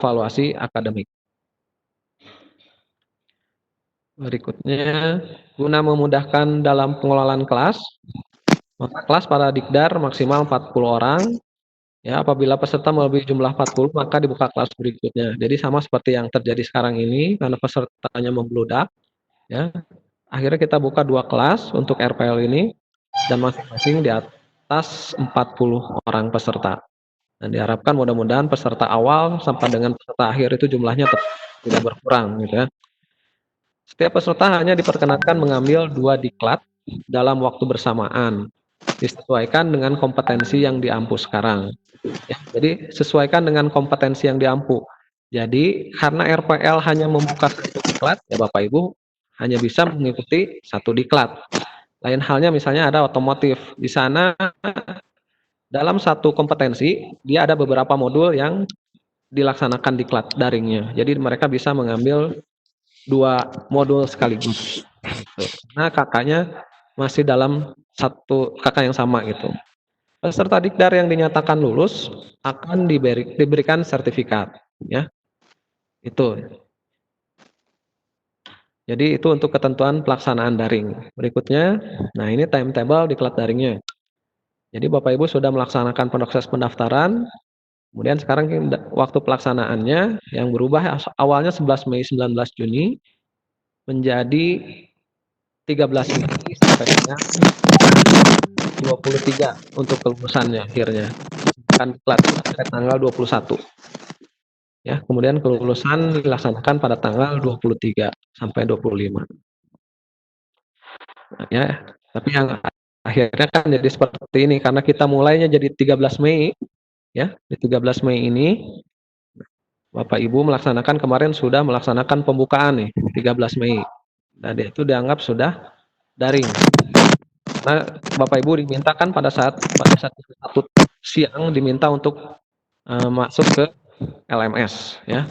evaluasi akademik. Berikutnya, guna memudahkan dalam pengelolaan kelas, maka kelas pada Dikdar maksimal 40 orang. Ya, apabila peserta melebihi jumlah 40, maka dibuka kelas berikutnya. Jadi sama seperti yang terjadi sekarang ini, karena pesertanya membludak, ya. Akhirnya kita buka 2 kelas untuk RPL ini, dan masing-masing di atas 40 orang peserta. Dan diharapkan mudah-mudahan peserta awal sampai dengan peserta akhir itu jumlahnya tidak berkurang, gitu ya. Setiap peserta hanya diperkenankan mengambil 2 diklat dalam waktu bersamaan, disesuaikan dengan kompetensi yang diampu sekarang. Ya, jadi sesuaikan dengan kompetensi yang diampu. Jadi karena RPL hanya membuka 1 diklat, ya Bapak Ibu hanya bisa mengikuti 1 diklat. Lain halnya misalnya ada otomotif. Di sana dalam 1 kompetensi dia ada beberapa modul yang dilaksanakan diklat daringnya. Jadi mereka bisa mengambil 2 modul sekaligus. Gitu. Nah, kakaknya masih dalam 1 kakak yang sama gitu. Peserta Dikdar yang dinyatakan lulus akan diberikan sertifikat, ya. Itu. Jadi itu untuk ketentuan pelaksanaan daring. Berikutnya, nah ini timetable diklat daringnya. Jadi Bapak Ibu sudah melaksanakan proses pendaftaran, kemudian sekarang waktu pelaksanaannya yang berubah awalnya 11 Mei 19 Juni menjadi 13 Mei sampai dengan 23 untuk kelulusannya akhirnya. Kan diklat sampai tanggal 21. Ya, kemudian kelulusan dilaksanakan pada tanggal 23 sampai 25. Nah, ya, tapi yang akhirnya kan jadi seperti ini karena kita mulainya jadi 13 Mei, ya. Di 13 Mei ini Bapak Ibu melaksanakan kemarin sudah melaksanakan pembukaan nih 13 Mei. Dan itu dianggap sudah daring. Nah, Bapak Ibu dimintakan pada saat 1 siang diminta untuk masuk ke LMS, ya.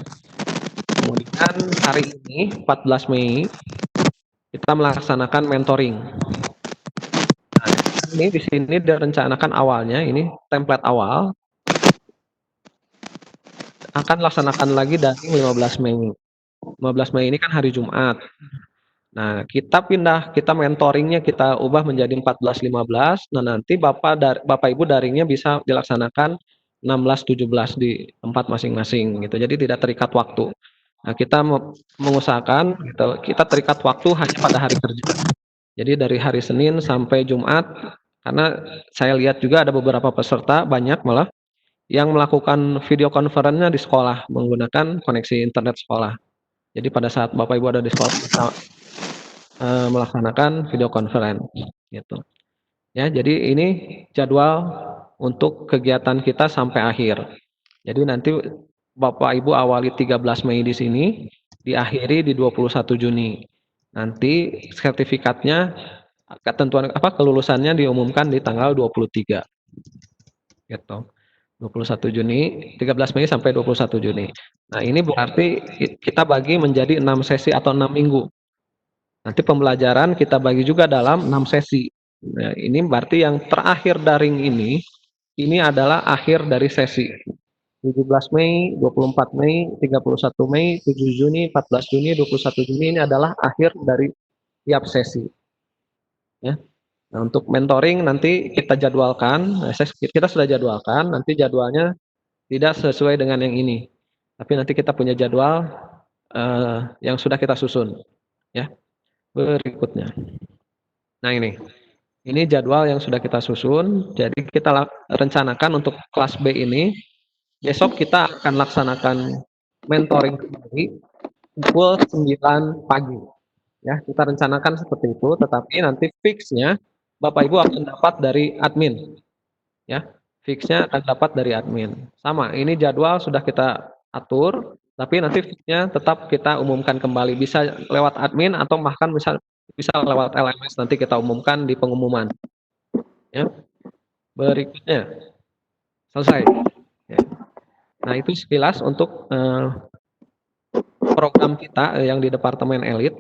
Kemudian hari ini 14 Mei kita melaksanakan mentoring. Nah, ini di sini direncanakan awalnya ini template awal akan laksanakan lagi dari 15 Mei. 15 Mei ini kan hari Jumat. Nah, kita mentoringnya kita ubah menjadi 14-15. Nah, nanti Bapak Ibu daringnya bisa dilaksanakan 16-17 di tempat masing-masing gitu. Jadi tidak terikat waktu. Nah, kita mengusahakan gitu, kita terikat waktu hanya pada hari kerja. Jadi dari hari Senin sampai Jumat, karena saya lihat juga ada beberapa peserta banyak malah yang melakukan video conference-nya di sekolah menggunakan koneksi internet sekolah. Jadi pada saat Bapak Ibu ada di sekolah bisa melaksanakan video conference gitu. Ya, jadi ini jadwal untuk kegiatan kita sampai akhir. Jadi nanti Bapak Ibu awali 13 Mei di sini, diakhiri di 21 Juni. Nanti sertifikatnya ketentuan kelulusannya diumumkan di tanggal 23. Gitu. 21 Juni, 13 Mei sampai 21 Juni. Nah, ini berarti kita bagi menjadi 6 sesi atau 6 minggu. Nanti pembelajaran kita bagi juga dalam 6 sesi. Nah, ini berarti yang terakhir daring ini adalah akhir dari sesi. 17 Mei, 24 Mei, 31 Mei, 7 Juni, 14 Juni, 21 Juni ini adalah akhir dari tiap sesi. Ya. Nah, untuk mentoring nanti kita jadwalkan, kita sudah jadwalkan, nanti jadwalnya tidak sesuai dengan yang ini. Tapi nanti kita punya jadwal yang sudah kita susun. Ya. Berikutnya. Nah, ini jadwal yang sudah kita susun. Jadi kita rencanakan untuk kelas B ini besok kita akan laksanakan mentoring kembali pukul 9 pagi. Ya, kita rencanakan seperti itu, tetapi nanti fixnya Bapak Ibu akan dapat dari admin. Ya, fixnya akan dapat dari admin. Sama, ini jadwal sudah kita atur, tapi nanti fixnya tetap kita umumkan kembali. Bisa lewat admin atau bahkan bisa lewat LMS nanti kita umumkan di pengumuman. Ya, berikutnya selesai. Ya. Nah, itu sekilas untuk program kita yang di Departemen Elit.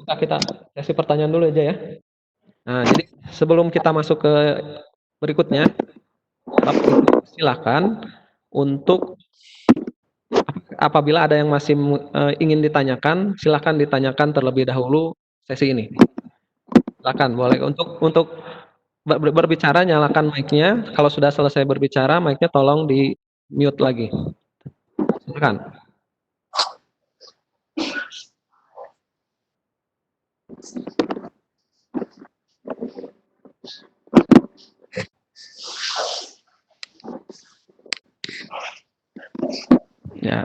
Kita kasih pertanyaan dulu aja ya. Nah, jadi sebelum kita masuk ke berikutnya, Bapak Ibu silakan untuk apabila ada yang masih ingin ditanyakan, silakan ditanyakan terlebih dahulu sesi ini. Silakan boleh untuk berbicara nyalakan mic-nya, kalau sudah selesai berbicara mic-nya tolong di-mute lagi. Silakan. Ya.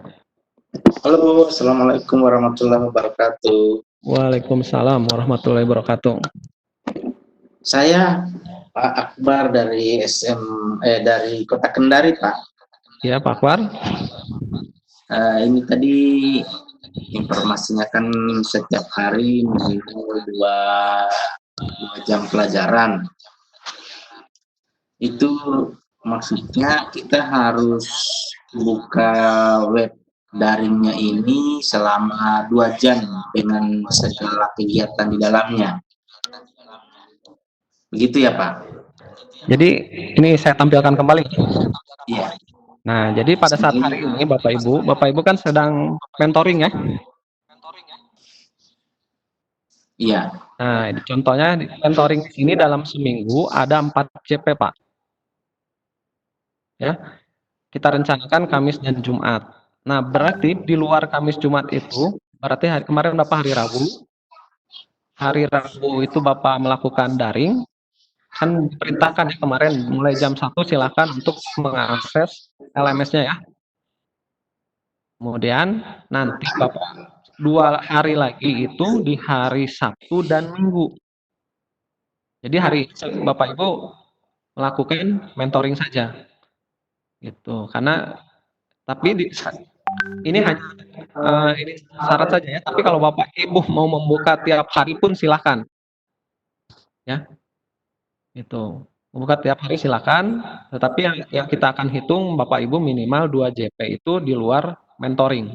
Halo, Assalamualaikum warahmatullahi wabarakatuh. Waalaikumsalam warahmatullahi wabarakatuh. Saya Pak Akbar dari dari Kota Kendari, Pak. Ya, Pak Akbar. Ini tadi informasinya kan setiap hari minimal dua jam pelajaran. Itu maksudnya kita harus buka web daringnya ini selama 2 jam dengan segala kegiatan di dalamnya. Begitu ya, Pak? Jadi ini saya tampilkan kembali. Iya. Nah, jadi pada saat hari ini Bapak Ibu kan sedang mentoring ya. Iya. Nah, contohnya di mentoring ini dalam seminggu ada 4 CP, Pak. Ya. Kita rencanakan Kamis dan Jumat. Nah, berarti di luar Kamis Jumat itu berarti kemarin Bapak hari Rabu. Hari Rabu itu Bapak melakukan daring. Kan diperintahkan ya kemarin mulai jam 1 silakan untuk mengakses LMS-nya ya. Kemudian nanti Bapak 2 hari lagi itu di hari Sabtu dan Minggu. Jadi hari Bapak Ibu melakukan mentoring saja. Gitu. Karena tapi ini hanya ini syarat saja ya. Tapi kalau Bapak Ibu mau membuka tiap hari pun silakan. Ya. Itu. Membuka tiap hari silakan, tetapi yang kita akan hitung Bapak Ibu minimal 2 JP itu di luar mentoring.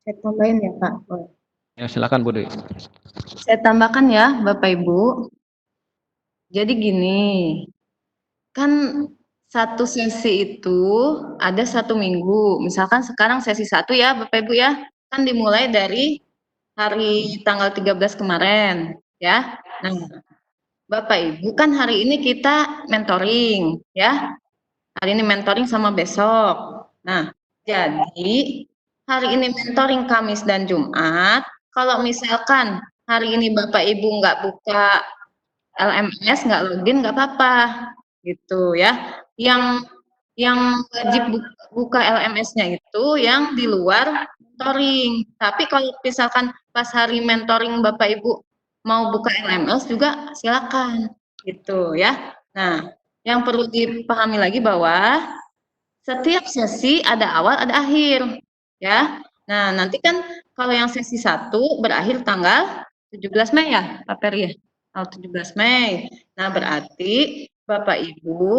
Saya tambahin ya, Pak. Ya, silakan Bu Dwi. Saya tambahkan ya, Bapak Ibu. Jadi gini, kan satu sesi itu ada 1 minggu. Misalkan sekarang sesi 1 ya, Bapak Ibu ya, kan dimulai dari hari tanggal 13 kemarin, ya. Nah, Bapak Ibu kan hari ini kita mentoring, ya. Hari ini mentoring sama besok. Nah, jadi hari ini mentoring Kamis dan Jumat. Kalau misalkan hari ini Bapak Ibu nggak buka LMS, nggak login, nggak apa-apa, gitu ya. Yang wajib buka LMS-nya itu yang di luar mentoring. Tapi kalau misalkan pas hari mentoring Bapak Ibu mau buka LMS juga silakan, gitu ya. Nah, yang perlu dipahami lagi bahwa setiap sesi ada awal, ada akhir, ya. Nah, nanti kan kalau yang sesi 1 berakhir tanggal 17 Mei ya, Pak Peri ya? Tanggal 17 Mei. Nah, berarti Bapak Ibu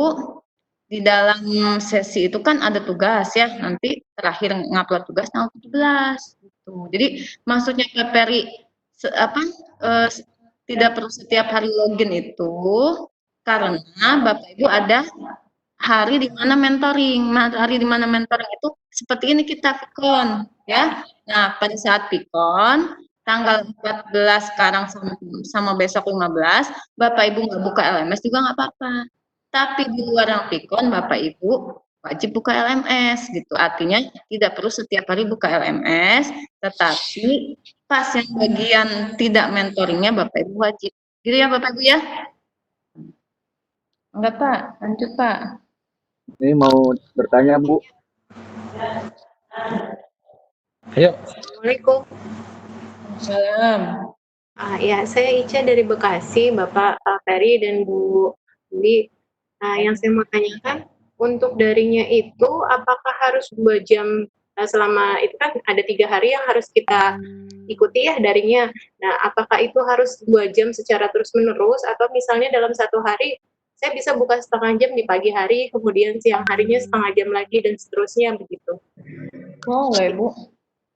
di dalam sesi itu kan ada tugas ya, nanti terakhir ngupload tugas tanggal 17 gitu. Jadi maksudnya Pak Peri tidak perlu setiap hari login itu karena Bapak Ibu ada hari di mana mentoring. Hari di mana mentoring itu seperti ini kita Pikon, ya. Nah, pada saat Pikon tanggal 14 sekarang sama besok 15, Bapak Ibu nggak buka LMS juga nggak apa-apa. Tapi di luar yang Pikon, Bapak Ibu wajib buka LMS gitu. Artinya tidak perlu setiap hari buka LMS, tetapi pas yang bagian tidak mentoringnya Bapak Ibu wajib. Gitu ya Bapak Ibu ya? Enggak Pak, lanjut Pak. Ini mau bertanya, Bu. Ayo. Assalamualaikum. Salam. Ya, saya Ica dari Bekasi, Bapak Ferry dan Bu Dwi. Yang saya mau tanyakan, untuk daringnya itu apakah harus 2 jam selama itu kan ada 3 hari yang harus kita ikuti ya daringnya. Nah, apakah itu harus 2 jam secara terus-menerus atau misalnya dalam 1 hari saya bisa buka setengah jam di pagi hari, kemudian siang harinya setengah jam lagi dan seterusnya begitu. Boleh, Bu.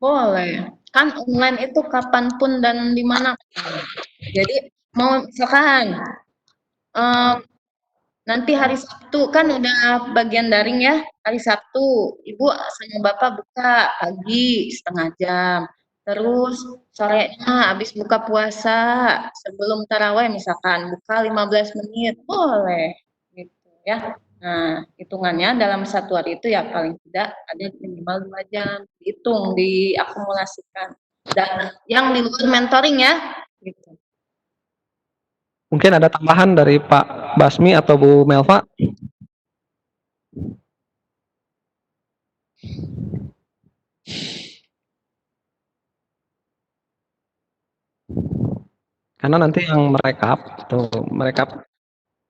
Boleh. Kan online itu kapanpun dan dimanapun. Jadi mau misalkan nanti hari Sabtu kan udah bagian daring ya. Hari Sabtu, Ibu sama Bapak buka pagi setengah jam. Terus sorenya habis buka puasa sebelum taraweh misalkan buka 15 menit boleh gitu ya. Nah, hitungannya dalam satu hari itu ya paling tidak ada minimal 2 jam. Dihitung, diakumulasikan. Dan yang di luar mentoring ya, gitu. Mungkin ada tambahan dari Pak Basmi atau Bu Melva? Karena nanti yang merekap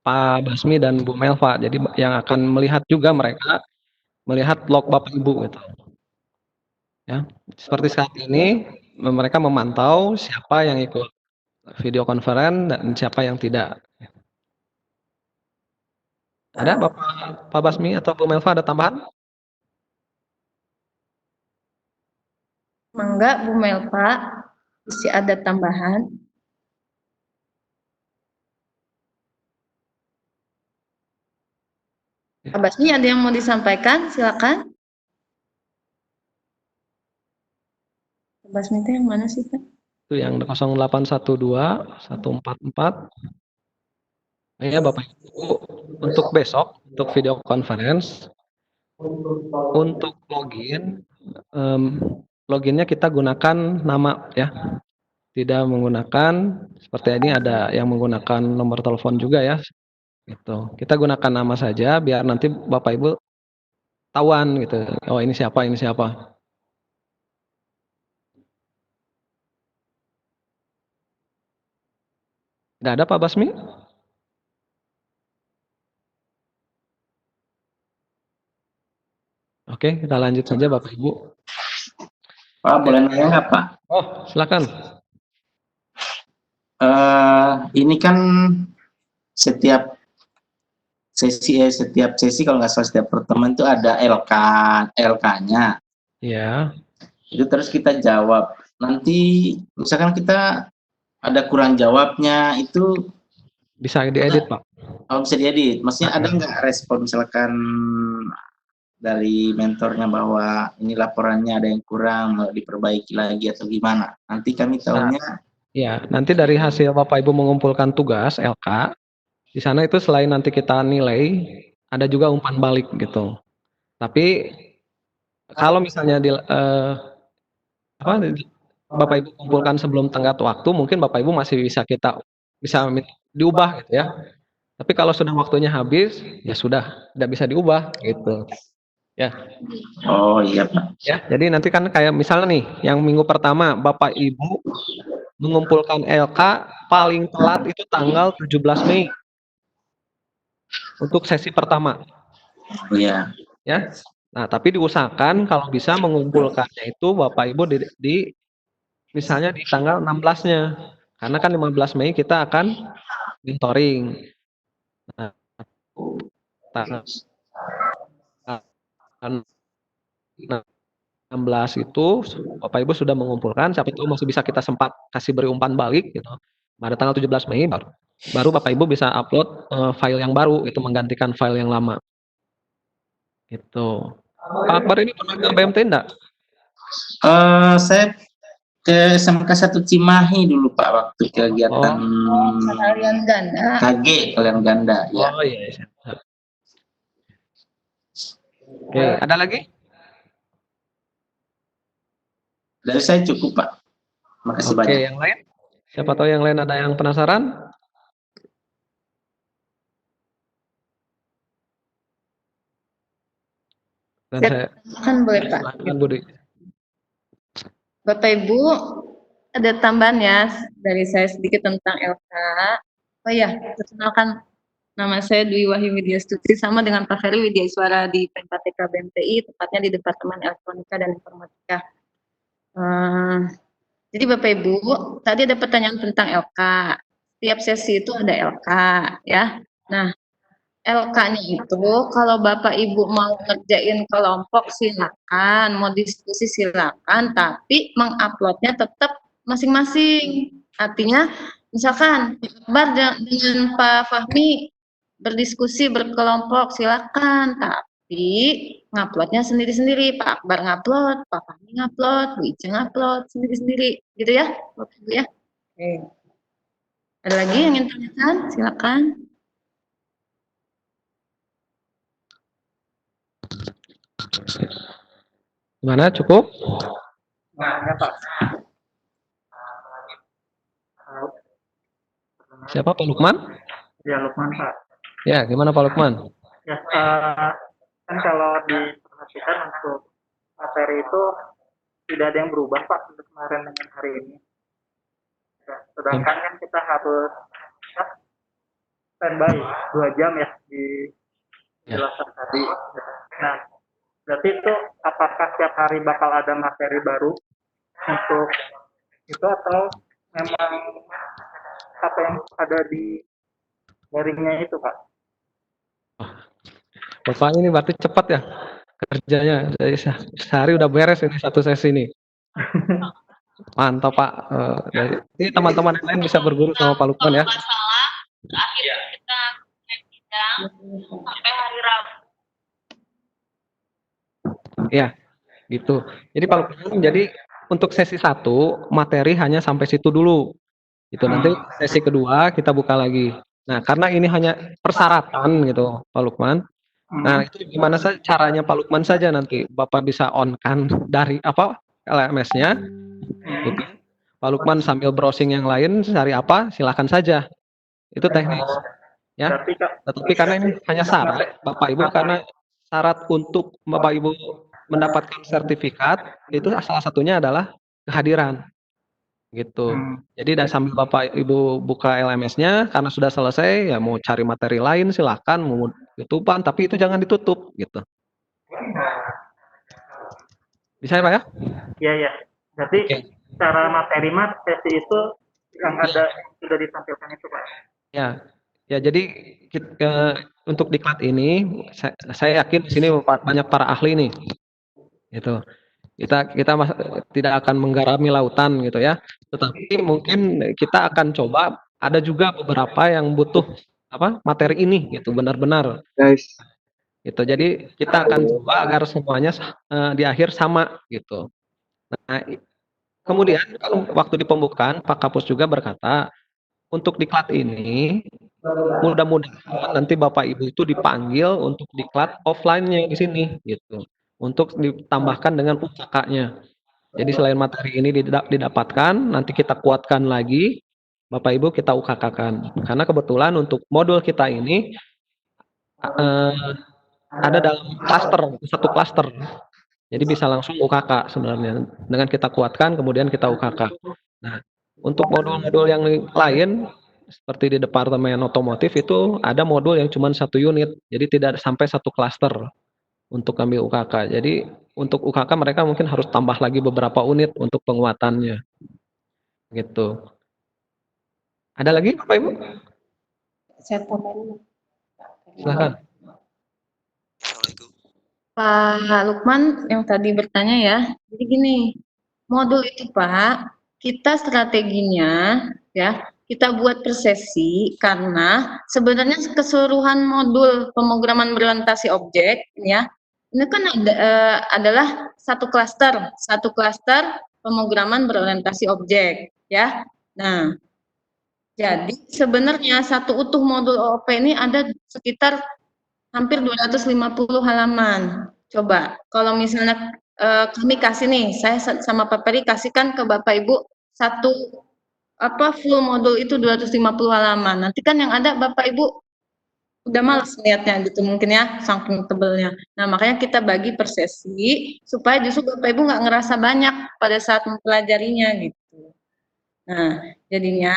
Pak Basmi dan Bu Melva. Jadi yang akan melihat juga mereka melihat log Bapak Ibu gitu. Ya, seperti saat ini mereka memantau siapa yang ikut video conference dan siapa yang tidak. Ada Pak Basmi atau Bu Melva ada tambahan? Mangga Bu Melva, masih ada tambahan. Pak Basmi ada yang mau disampaikan? Silakan. Pak Basmi itu yang mana sih Pak? Itu yang 0812 144. Ya Bapak Ibu, untuk besok untuk video conference untuk loginnya kita gunakan nama ya, tidak menggunakan seperti ini, ada yang menggunakan nomor telepon juga ya gitu. Kita gunakan nama saja biar nanti Bapak Ibu tahuan gitu, oh ini siapa, ini siapa. Tidak ada Pak Basmi? Oke, kita lanjut saja Bapak Ibu. Pak, boleh nanya nggak Pak? Oh, silakan. Ini kan setiap sesi kalau nggak salah setiap pertemuan itu ada LK-nya. Ya. Itu terus kita jawab. Nanti misalkan kita ada kurang jawabnya itu Bisa diedit Pak. bisa diedit. Maksudnya ada nggak respon misalkan dari mentornya bahwa ini laporannya ada yang kurang, mau diperbaiki lagi atau gimana? Nanti kami tahunya. Ya, nanti dari hasil Bapak Ibu mengumpulkan tugas LK, di sana itu selain nanti kita nilai, ada juga umpan balik gitu. Tapi kalau misalnya Bapak Ibu kumpulkan sebelum tenggat waktu, mungkin Bapak Ibu masih bisa diubah gitu ya. Tapi kalau sudah waktunya habis, ya sudah, tidak bisa diubah gitu. Ya. Oh iya Pak. Ya, jadi nanti kan kayak misalnya nih, yang minggu pertama Bapak Ibu mengumpulkan LK paling telat itu tanggal 17 Mei untuk sesi pertama. Iya. Ya. Nah, tapi diusahakan kalau bisa mengumpulkannya itu Bapak Ibu misalnya di tanggal 16-nya. Karena kan 15 Mei kita akan mentoring. Nah, tanggal 16 itu Bapak Ibu sudah mengumpulkan, siapa tahu masih bisa kita sempat kasih beri umpan balik gitu. Pada tanggal 17 Mei baru Bapak Ibu bisa upload file yang baru, itu menggantikan file yang lama. Gitu. Pak Akbar ini pernah ke BMT enggak? Saya ke SMK 1 Cimahi dulu Pak, waktu kegiatan Kalian ganda. KG, kalian ganda. Ya. Oh iya. Oke, ada lagi? Dari saya cukup Pak. Makasih Oke, banyak. yang lain? Siapa tahu yang lain ada yang penasaran? Dan saya Kan boleh Pak. silakan Budi. Bapak Ibu, ada tambahan ya dari saya sedikit tentang LK. Oh ya, perkenalkan nama saya Dwi Wahyu Widya Stuti, sama dengan Pak Ferry Widya Iswara di PMPTK BMTI, tepatnya di Departemen Elektronika dan Informatika. Jadi Bapak Ibu, tadi ada pertanyaan tentang LK. Setiap sesi itu ada LK, ya. Nah, LK-nya itu kalau Bapak Ibu mau ngerjain kelompok silakan, mau diskusi silakan, tapi menguploadnya tetap masing-masing. Artinya, misalkan Pak Akbar dengan Pak Fahmi berdiskusi berkelompok silakan, tapi nguploadnya sendiri-sendiri. Pak Akbar ngupload, Pak Fahmi ngupload, Bu Ica ngupload sendiri-sendiri, gitu ya, Bapak Ibu ya. Oke. Ada lagi yang ingin tanyakan? Silakan. Gimana, cukup? Nah, ya Pak. Siapa, Pak Lukman? Ya Lukman Pak. Ya, gimana Pak Lukman? Ya, kan kalau diperhatikan untuk materi itu tidak ada yang berubah Pak untuk kemarin dengan hari ini. Ya, sedangkan kan kita harus standby 2 jam ya di penjelasan tadi. Nah, berarti itu apakah setiap hari bakal ada materi baru untuk itu atau memang apa yang ada di daringnya itu Pak? Bapak ini berarti cepat ya kerjanya. Dari sehari udah beres ini satu sesi ini. Mantap Pak. Ini teman-teman yang lain bisa berguru sama Pak Lukman ya. Akhirnya kita sidang sampai hari Rabu. Ya, gitu. Jadi Pak Lukman, jadi untuk sesi 1 materi hanya sampai situ dulu. Itu nanti sesi kedua kita buka lagi. Nah, karena ini hanya persyaratan gitu, Pak Lukman. Nah, itu gimana saja caranya Pak Lukman saja nanti Bapak bisa on-kan dari apa LMS-nya. Gitu. Pak Lukman sambil browsing yang lain cari apa, silakan saja. Itu teknis. Ya. Tetapi karena ini hanya syarat Bapak Ibu, karena syarat untuk Bapak Ibu mendapatkan sertifikat itu salah satunya adalah kehadiran. Gitu. Jadi dari sambil Bapak Ibu buka LMS-nya, karena sudah selesai ya mau cari materi lain silakan, mau YouTubean tapi itu jangan ditutup gitu. Bisa ya Pak ya? Iya ya. Berarti cara materi sesi itu yang ada sudah ditampilkan itu Pak. Ya. Ya jadi untuk diklat ini saya yakin di sini banyak para ahli nih. Gitu. Kita tidak akan menggarami lautan gitu ya. Tetapi mungkin kita akan coba, ada juga beberapa yang butuh apa materi ini gitu benar-benar. Guys, Gitu. Jadi kita akan coba agar semuanya di akhir sama gitu. Nah, kemudian kalau waktu di pembukaan Pak Kapus juga berkata untuk diklat ini mudah-mudahan nanti Bapak Ibu itu dipanggil untuk diklat offline-nya di sini gitu. Untuk ditambahkan dengan pusakanya. Jadi selain materi ini didapatkan, nanti kita kuatkan lagi, Bapak Ibu kita UKK-kan. Karena kebetulan untuk modul kita ini ada dalam klaster, satu klaster. Jadi bisa langsung UKK sebenarnya. Dengan kita kuatkan, kemudian kita UKK. Nah, untuk modul-modul yang lain, seperti di Departemen Otomotif itu ada modul yang cuma 1 unit. Jadi tidak sampai 1 klaster untuk ambil UKK. Jadi untuk UKK mereka mungkin harus tambah lagi beberapa unit untuk penguatannya. Gitu. Ada lagi Bapak Ibu? Saya tambahin. Silakan. Pak Lukman yang tadi bertanya ya. Jadi gini, modul itu Pak, kita strateginya ya, kita buat per sesi karena sebenarnya keseluruhan modul pemrograman berorientasi objek ya, ini kan adalah satu klaster pemrograman berorientasi objek ya. Nah, jadi sebenarnya satu utuh modul OOP ini ada sekitar hampir 250 halaman. Coba kalau misalnya kami kasih nih, saya sama Pak Peri kasihkan ke Bapak Ibu satu full modul itu 250 halaman. Nanti kan yang ada Bapak Ibu udah males lihatnya gitu mungkin ya, saking tebelnya. Nah, makanya kita bagi per sesi supaya justru Bapak Ibu nggak ngerasa banyak pada saat mempelajarinya gitu. Nah, jadinya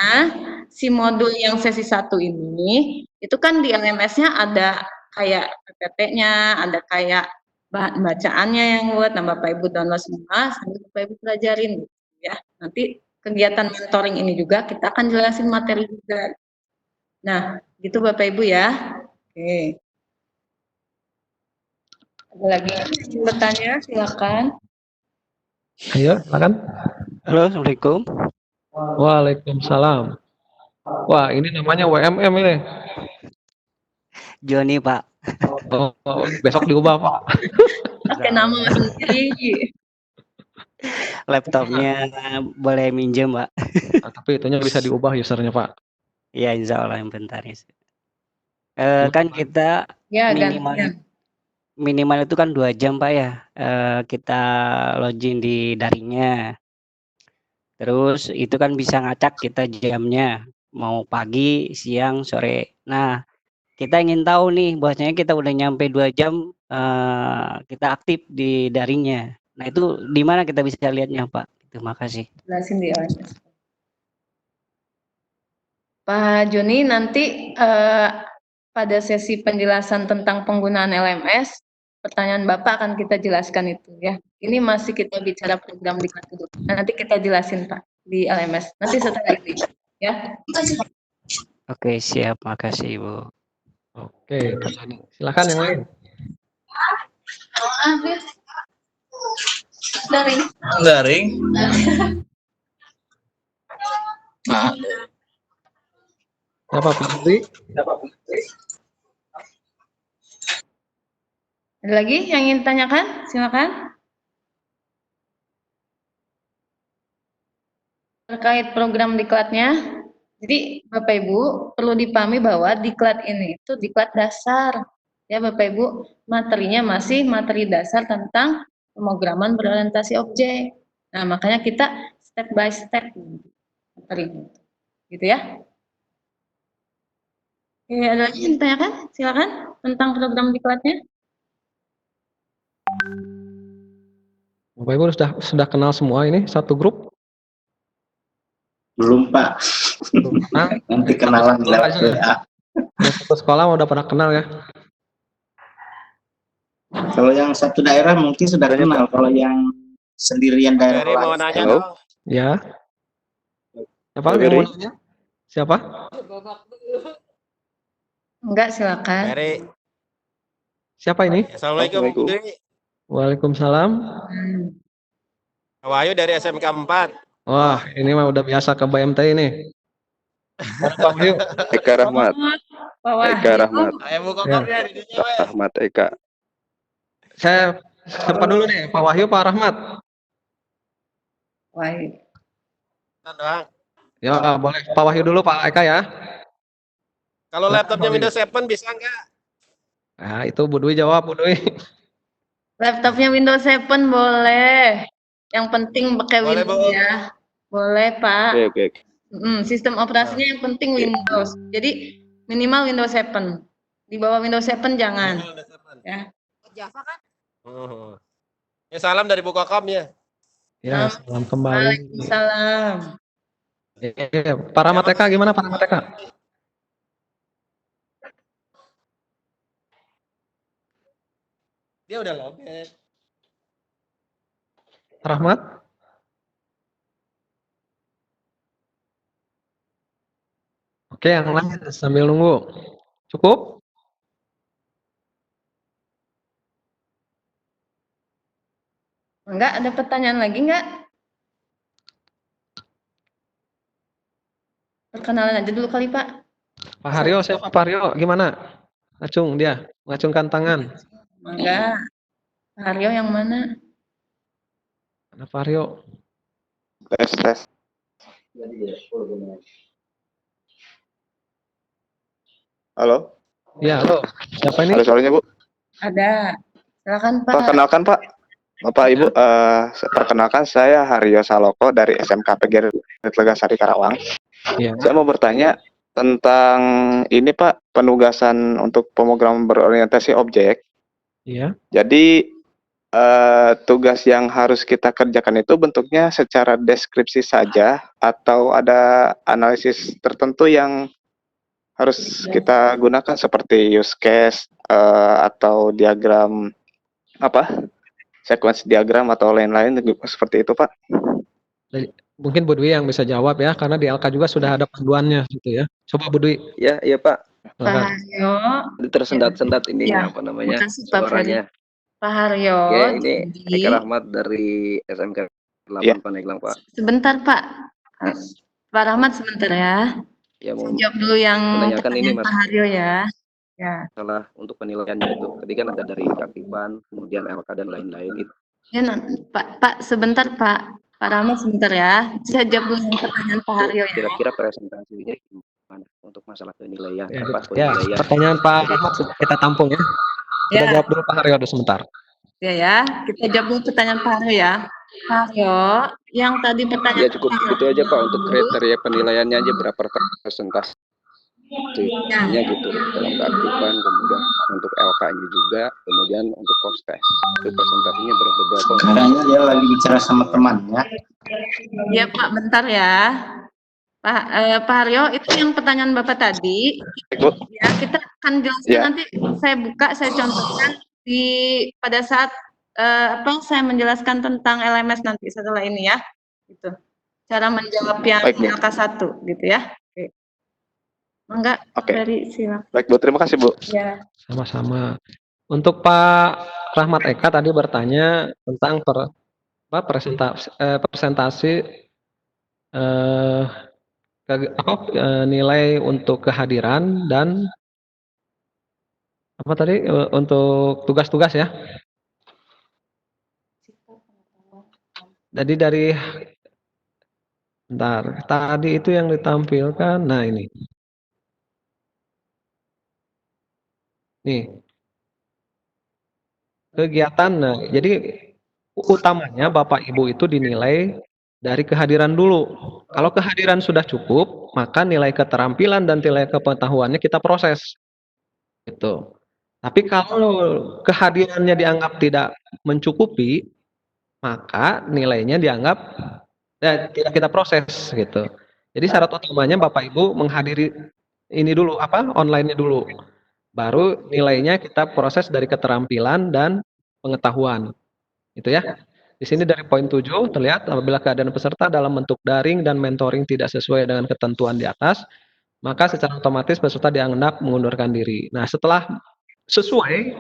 si modul yang sesi 1 ini itu kan di LMS-nya ada kayak PPT-nya, ada kayak bahan bacaannya yang buat, nah Bapak Ibu download semua sambil Bapak Ibu pelajarin gitu ya. Nanti kegiatan mentoring ini juga kita akan jelasin materi juga. Nah, gitu Bapak Ibu ya. Oke. Ada lagi yang bertanya, silakan. Ayo, silakan. Halo, Assalamualaikum. Waalaikumsalam. Wah, ini namanya WMM ini. Joni, Pak. Besok diubah, Pak. Pakai nama sendiri. Laptopnya boleh minjem, Pak. Tapi itunya bisa diubah usernya, Pak. Ya, insya Allah yang bentar ya. Kan kita Ya, minimal gantian. minimal itu kan 2 jam, Pak ya. Kita login di daringnya. Terus itu kan bisa ngacak kita jamnya, mau pagi, siang, sore. Nah, kita ingin tahu nih, bahwasanya kita udah nyampe 2 jam kita aktif di daringnya. Nah, itu di mana kita bisa lihatnya, Pak? Terima kasih. Jelasin di LMS. Pak Joni, nanti pada sesi penjelasan tentang penggunaan LMS, pertanyaan Bapak akan kita jelaskan itu ya. Ini masih kita bicara program diklat dulu. Nanti kita jelasin Pak di LMS. Nanti setelah ini ya. Oke, siap. Makasih, Ibu. Oke, Pak Joni. Silakan yang lain. Daring. Nah, Siapa, Pak Joni? Ada lagi yang ingin tanyakan? Silakan. Terkait program diklatnya, jadi Bapak Ibu perlu dipahami bahwa diklat ini itu diklat dasar. Ya Bapak Ibu, materinya masih materi dasar tentang pemrograman berorientasi objek. Nah, makanya kita step by step materinya. Gitu ya. Oke, ada lagi yang ditanyakan? Silakan tentang program diklatnya. Bapak Ibu sudah kenal semua ini satu grup? belum Pak. Nah, Nanti kenalan lewat WA. yang satu sekolah udah pernah kenal ya? Kalau yang satu daerah mungkin sudah kenal. Kalau yang sendirian daerah Ferry mau lain, nanya Halo? dong. Ya. Siapa Pak yang mau Ferry? nanya? Siapa? Enggak, silakan. Ferry. Siapa ini? Assalamualaikum. Assalamualaikum. Budi. Waalaikumsalam. Wahyu dari SMK 4. Wah, ini mah udah biasa ke BMT ini. Mana Pak Wahyu? Eka Rahmat. Pak Wahyu. Eka Rahmat. Ayo buka Ya. kopnya di dunia, weh. Rahmat Eka. Saya siapa dulu nih? Pak Wahyu, Pak Rahmat? Wahyu. Doang. Ya, boleh. Pak Wahyu dulu, Pak Eka ya. Kalau laptopnya Wahyu. Windows 7 bisa nggak? Nah, itu Bu Dwi jawab, Bu Dwi. Laptopnya Windows 7 boleh. Yang penting pakai Boleh, Windows Bu. ya. Boleh, Pak. Oke. Sistem operasinya yang penting Windows. Jadi minimal Windows 7. Di bawah Windows 7 jangan. Windows 7. Ya. Java kan? Ya salam dari Bukakom ya. Ya, salam kembali. Waalaikumsalam. Pak Rahmat Eka gimana Pak Rahmat Eka? Dia udah login. Rahmat? Oke, yang lain sambil nunggu. Cukup? Enggak, ada pertanyaan lagi enggak? Perkenalan aja dulu kali, Pak. Pak Haryo, siapa Pak Haryo? Gimana? Ngacung dia, ngacungkan tangan. Enggak. Pak Haryo yang mana? Mana Pak Haryo? Tes. Halo? Ya, halo. Siapa ini? Ada suaranya, Bu? Ada. Silakan, Pak. Perkenalkan, Pak. Bapak Ibu, perkenalkan saya Haryo Saloko dari SMK PGRI Legasari Karawang. Iya. Saya mau bertanya tentang ini Pak, penugasan untuk pemrograman berorientasi objek. Iya. Jadi tugas yang harus kita kerjakan itu bentuknya secara deskripsi saja atau ada analisis tertentu yang harus kita gunakan seperti use case atau diagram sequence diagram atau lain-lain seperti itu Pak. Mungkin Bu Dwi yang bisa jawab ya, karena di LK juga sudah ada panduannya gitu ya. Coba Bu Dwi. Ya, iya Pak. Pak Silakan. Haryo. Tersendat-sendat ini Ya, apa namanya makasih, Pak suaranya. Pak Haryo. Ya, ini jadi- Eka Rahmat dari SMK 8 Ya. Pandeglang Pak. Sebentar, Pak. Pak Rahmat sebentar ya. Ya mau Jawab dulu yang menanyakan ini, pertanyaan Mas. Pak Haryo ya. Ya. masalah untuk penilaiannya itu. Tadi kan ada dari keaktifan, kemudian LK dan lain-lain itu. Ya, Pak, sebentar Pak. Pak Rahmat sebentar ya. Saya jawab dulu yang pertanyaan Pak Haryo ya. Kira-kira presentasinya gimana untuk masalah penilaian, Ya, apa ya, penilaian? pertanyaan Pak Rahmat kita tampung ya. Kita Ya, jawab dulu Pak Haryo dulu sebentar. ya. Kita jawab dulu pertanyaan Pak Haryo ya. Pak Haryo, yang tadi Ya pertanyaan cukup Pak itu aja Pak untuk Haryo, kriteria penilaiannya aja berapa persentase ya. gitu dalam keaktifan, kemudian untuk LK-nya juga, kemudian untuk post test itu presentasinya berapa Kayaknya dia lagi bicara sama temannya. Ya Pak, bentar ya. Pak Haryo, itu yang pertanyaan Bapak tadi. Bu. Ya, kita akan jelaskan Ya. nanti. Saya buka, saya contohkan pada saat saya menjelaskan tentang LMS nanti setelah ini ya. Gitu. Cara menjawab yang Baik, Bu. LK1 gitu ya. Oke. Enggak, Oke. dari silakan. Baik Bu, terima kasih Bu. Ya. Sama-sama. Untuk Pak Rahmat Eka tadi bertanya tentang presentasi nilai untuk kehadiran dan apa tadi untuk tugas-tugas ya. Jadi bentar, tadi itu yang ditampilkan. Nah, ini. Nih. Kegiatan. Nah, jadi utamanya Bapak Ibu itu dinilai dari kehadiran dulu. Kalau kehadiran sudah cukup, maka nilai keterampilan dan nilai kepengetahuannya kita proses. Gitu. Tapi kalau kehadirannya dianggap tidak mencukupi, maka nilainya dianggap tidak kita proses gitu. Jadi syarat utamanya Bapak Ibu menghadiri ini dulu online-nya dulu. Baru nilainya kita proses dari keterampilan dan pengetahuan. Gitu ya. Di sini dari poin 7 terlihat apabila keadaan peserta dalam bentuk daring dan mentoring tidak sesuai dengan ketentuan di atas, maka secara otomatis peserta dianggap mengundurkan diri. Nah, setelah sesuai,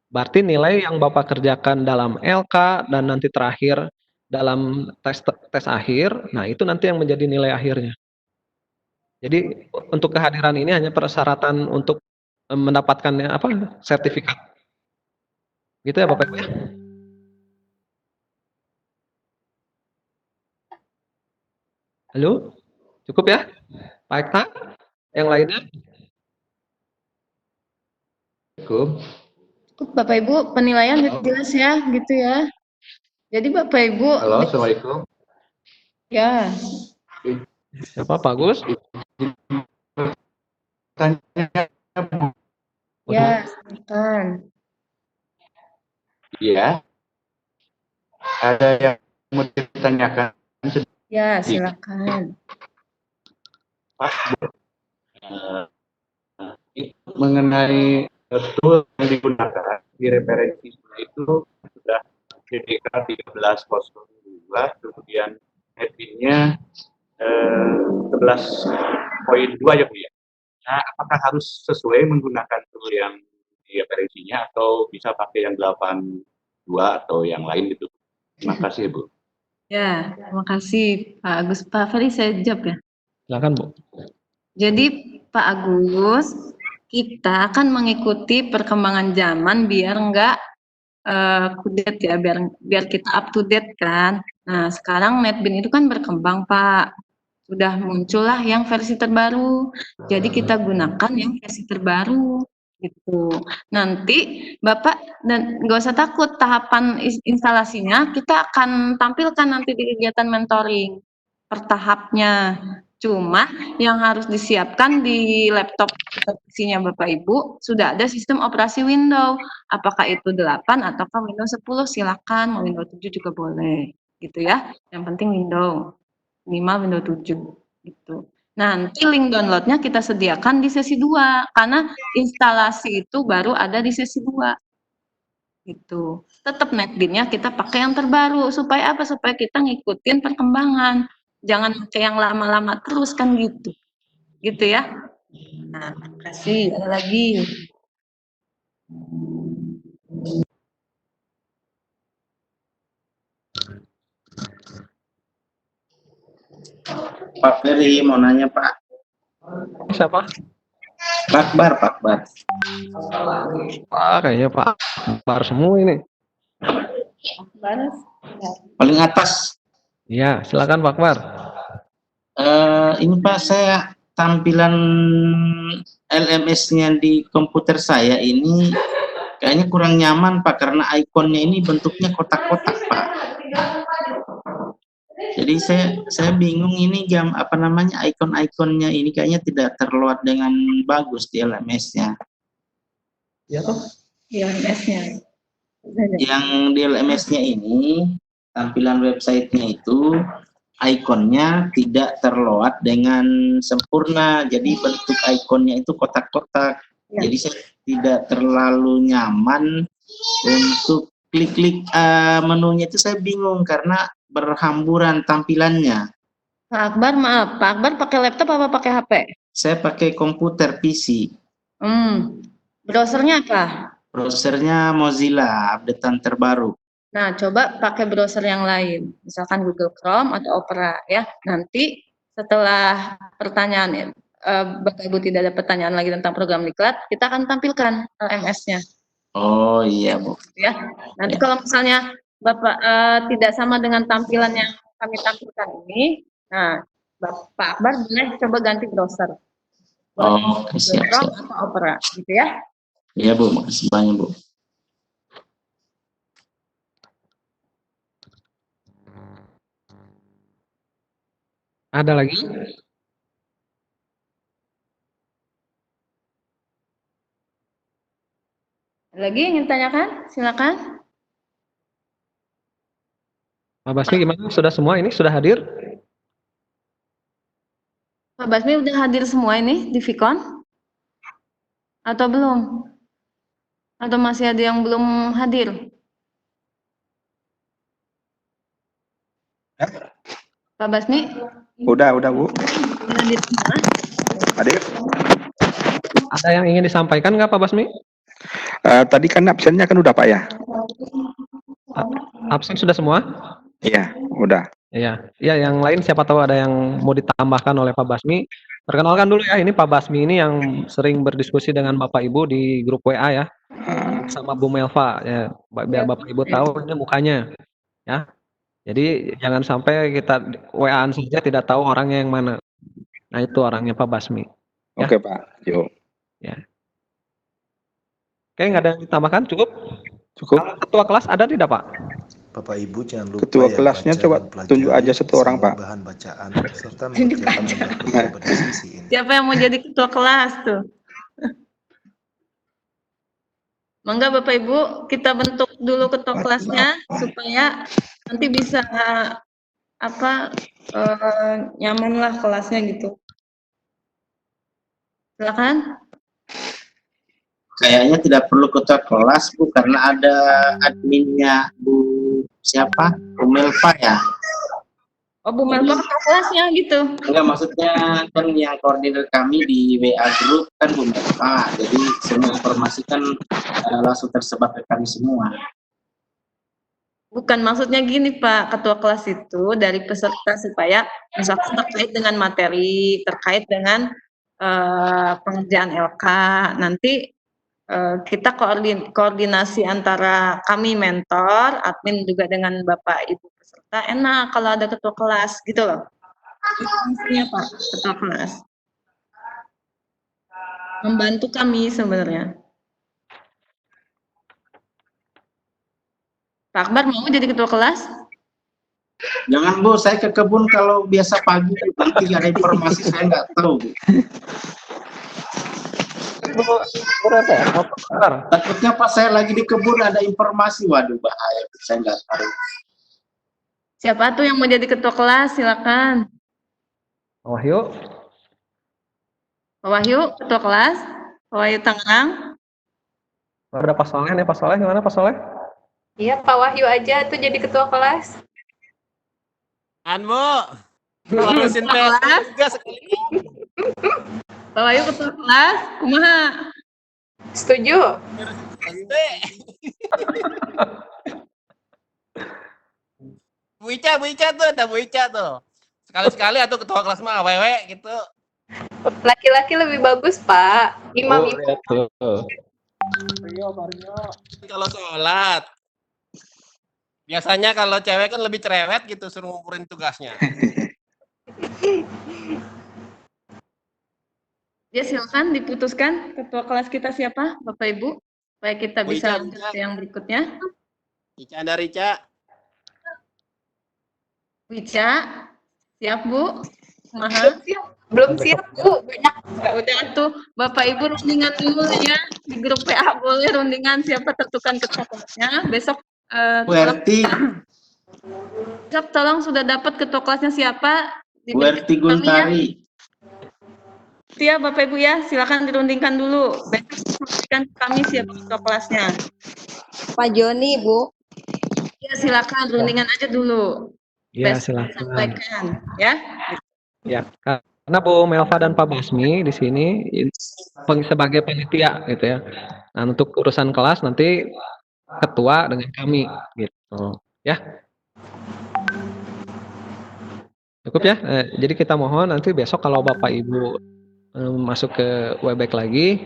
berarti nilai yang Bapak kerjakan dalam LK dan nanti terakhir dalam tes akhir, nah itu nanti yang menjadi nilai akhirnya. Jadi untuk kehadiran ini hanya persyaratan untuk mendapatkan sertifikat. Gitu ya Bapak Ibu ya. Halo? Cukup ya? Pak Ekta? Yang lainnya? Cukup. Cukup Bapak Ibu, penilaian jelas ya, gitu ya. Jadi Bapak Ibu. Halo, Assalamualaikum. Ya. Siapa Pak Gus? Ya, silakan. Iya. Ada yang mau ditanyakan? Ya, silakan. Mengenai tool yang digunakan di referensi itu sudah DDK 1302, kemudian adminnya 11.2 ya Bu ya. Nah, apakah harus sesuai menggunakan tool yang di referensinya atau bisa pakai yang 82 atau yang lain gitu? Terima kasih Bu. Ya, terima kasih Pak Agus. Pak Ferry, saya jawab ya. Silakan Bu. Jadi Pak Agus, kita akan mengikuti perkembangan zaman biar enggak update ya, biar kita up to date kan. Nah, sekarang NetBean itu kan berkembang Pak. Sudah muncullah yang versi terbaru. Jadi kita gunakan yang versi terbaru gitu. Nanti Bapak dan nggak usah takut, tahapan instalasinya kita akan tampilkan nanti di kegiatan mentoring per tahapnya. Cuma yang harus disiapkan di laptop isinya Bapak Ibu sudah ada sistem operasi Windows. Apakah itu 8 ataukah Windows 10, silakan, mau Windows 7 juga boleh gitu ya. Yang penting Windows 5, Windows 7 gitu. Nanti link downloadnya kita sediakan di sesi 2 karena instalasi itu baru ada di sesi 2 gitu. Tetap NetBean-nya kita pakai yang terbaru supaya apa? Supaya kita ngikutin perkembangan. Jangan pakai yang lama-lama terus kan gitu. Gitu ya. Nah, terima kasih. Ada lagi. Pak Ferry mau nanya Pak. Siapa? Pak Bar. Kayaknya Pak Akbar semua ini. Baras. Paling atas. Iya, silakan Pak Akbar. Ini Pak, saya tampilan LMS-nya di komputer saya ini kayaknya kurang nyaman Pak, karena ikonnya ini bentuknya kotak-kotak Pak. Jadi saya bingung ini ikon-ikonnya ini kayaknya tidak terload dengan bagus di LMS-nya. Iya toh? Iya, MS-nya. Yang di LMS-nya ini tampilan websitenya itu ikonnya tidak terload dengan sempurna, jadi bentuk ikonnya itu kotak-kotak. Ya. Jadi saya tidak terlalu nyaman untuk klik-klik menunya, itu saya bingung karena berhamburan tampilannya. Pak Akbar, maaf, Pak Akbar pakai laptop apa pakai HP? Saya pakai komputer PC. Browsernya apa? Browsernya Mozilla, updatean terbaru. Nah, coba pakai browser yang lain, misalkan Google Chrome atau Opera ya. Nanti setelah pertanyaan Bapak Ibu tidak ada pertanyaan lagi tentang program diklat, kita akan tampilkan LMS-nya. Oh iya Bu. Ya. Nanti kalau misalnya Bapak tidak sama dengan tampilan yang kami tampilkan ini, nah Pak Akbar boleh coba ganti browser. Oh, Google siap. Chrome atau Opera, gitu ya. Iya Bu, makasih banyak Bu. Ada lagi? Lagi yang ingin tanyakan? Silakan. Pak Basmi gimana? Sudah semua ini? Sudah hadir? Pak Basmi udah hadir semua ini di Vicon? Atau belum? Atau masih ada yang belum hadir? Pak Basmi? Udah Bu. Hadir semua? Hadir. Ada yang ingin disampaikan nggak Pak Basmi? Tadi kan absennya kan udah Pak ya? Absen sudah semua? Iya, udah. Iya, yang lain siapa tahu ada yang mau ditambahkan oleh Pak Basmi. Perkenalkan dulu ya, ini Pak Basmi ini yang sering berdiskusi dengan Bapak Ibu di grup WA ya, sama Bu Melva ya, biar Bapak Ibu tahu ini mukanya, ya. Jadi jangan sampai kita WA-an saja tidak tahu orangnya yang mana. Nah itu orangnya Pak Basmi. Ya. Oke Pak, yuk. Ya. Oke, nggak ada yang ditambahkan, cukup? Cukup. Ketua kelas ada tidak Pak? Bapak Ibu jangan lupa Ketua ya, kelasnya baca coba dan pelajari tunjuk aja satu orang semua Pak. bahan bacaan serta mengerjakan dan berdiskusi ini. Siapa yang mau jadi ketua kelas tuh? Mangga Bapak Ibu, kita bentuk dulu ketua kelasnya supaya nanti bisa nyaman lah kelasnya gitu. Silakan. Kayaknya tidak perlu ketua kelas Bu, karena ada adminnya Bu siapa? Bu Melva ya? Oh, Bu Melva ketua kelasnya gitu. Enggak, maksudnya kan yang koordinator kami di WA group kan Bu Melva, jadi semua informasi kan langsung tersebar ke kami semua. Bukan, maksudnya gini Pak, ketua kelas itu dari peserta supaya misalkan terkait dengan materi, terkait dengan pengerjaan LK, nanti kita koordinasi antara kami mentor, admin juga dengan Bapak Ibu peserta, enak kalau ada ketua kelas gitu loh. Itu fungsinya Pak, ketua kelas. Membantu kami sebenarnya. Pak Akbar mau jadi ketua kelas? Jangan Bu, saya ke kebun kalau biasa pagi, nanti ada informasi saya nggak tahu Bu. Takutnya pas saya lagi di kebun ada informasi, waduh bahaya, saya nggak tahu. Siapa tuh yang mau jadi ketua kelas? Silakan. Pak Wahyu. Pak Wahyu, ketua kelas. Pak Wahyu Tangerang. Ada Pak Soleh nih, Pak Soleh gimana Pak Soleh? Iya, Pak Wahyu aja tuh jadi ketua kelas. Anmo. Ngurusin kelas. tugas sekalian. Pak Wahyu ketua kelas. Kumaha? Setuju. Bu Ica tuh, ada Bu Ica tuh. Sekali-sekali atau ketua kelas mah awewe gitu. Laki-laki lebih bagus, Pak. Imam Oh, itu lihat tuh. Kalau sholat. Biasanya kalau cewek kan lebih cerewet gitu suruh ngumpulin tugasnya. Ya silakan diputuskan ketua kelas kita siapa, Bapak Ibu, supaya kita Bu bisa Ica, lanjut ke yang berikutnya. Ica ada Rica. Wica, siap Bu? Maha? belum siap, Bu. Banyak. Ya udah tuh, Bapak Ibu rundingan dulu ya di grup PA, boleh rundingan siapa tentukan ketua kelasnya. Besok Bu Erti, tolong sudah dapat ketua kelasnya siapa? Bu Erti Guntari. Siap Bapak Ibu ya, silakan dirundingkan dulu. Besok sampaikan ke kami siapa ketua kelasnya. Pak Joni, Bu. Ya silakan rundingan aja dulu. Ya, Besok silakan. sampaikan ya. Ya, karena Bu Melva dan Pak Basmi di sini sebagai panitia gitu ya. Nah, untuk urusan kelas nanti ketua dengan kami gitu ya. Cukup ya. Jadi kita mohon nanti besok kalau Bapak Ibu masuk ke Webex lagi,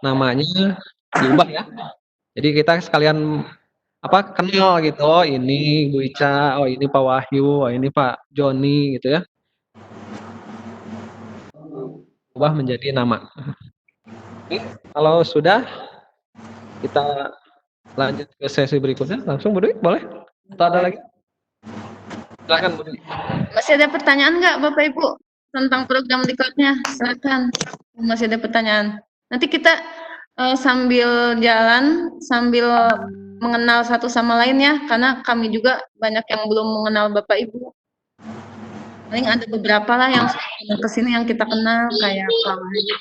namanya diubah ya. Jadi kita sekalian kenal gitu. Oh, ini Bu Ica, oh ini Pak Wahyu, oh ini Pak Joni gitu ya. Ubah menjadi nama. Oke, kalau sudah kita lanjut ke sesi berikutnya. Langsung Bu Dwi, boleh? Atau ada lagi? Silakan Bu Dwi. Masih ada pertanyaan nggak Bapak Ibu tentang program diklatnya? Silakan. Masih ada pertanyaan. Nanti kita sambil jalan, sambil mengenal satu sama lain ya, karena kami juga banyak yang belum mengenal Bapak Ibu. Paling ada beberapa lah yang kesini yang kita kenal kayak Pak Wahyu.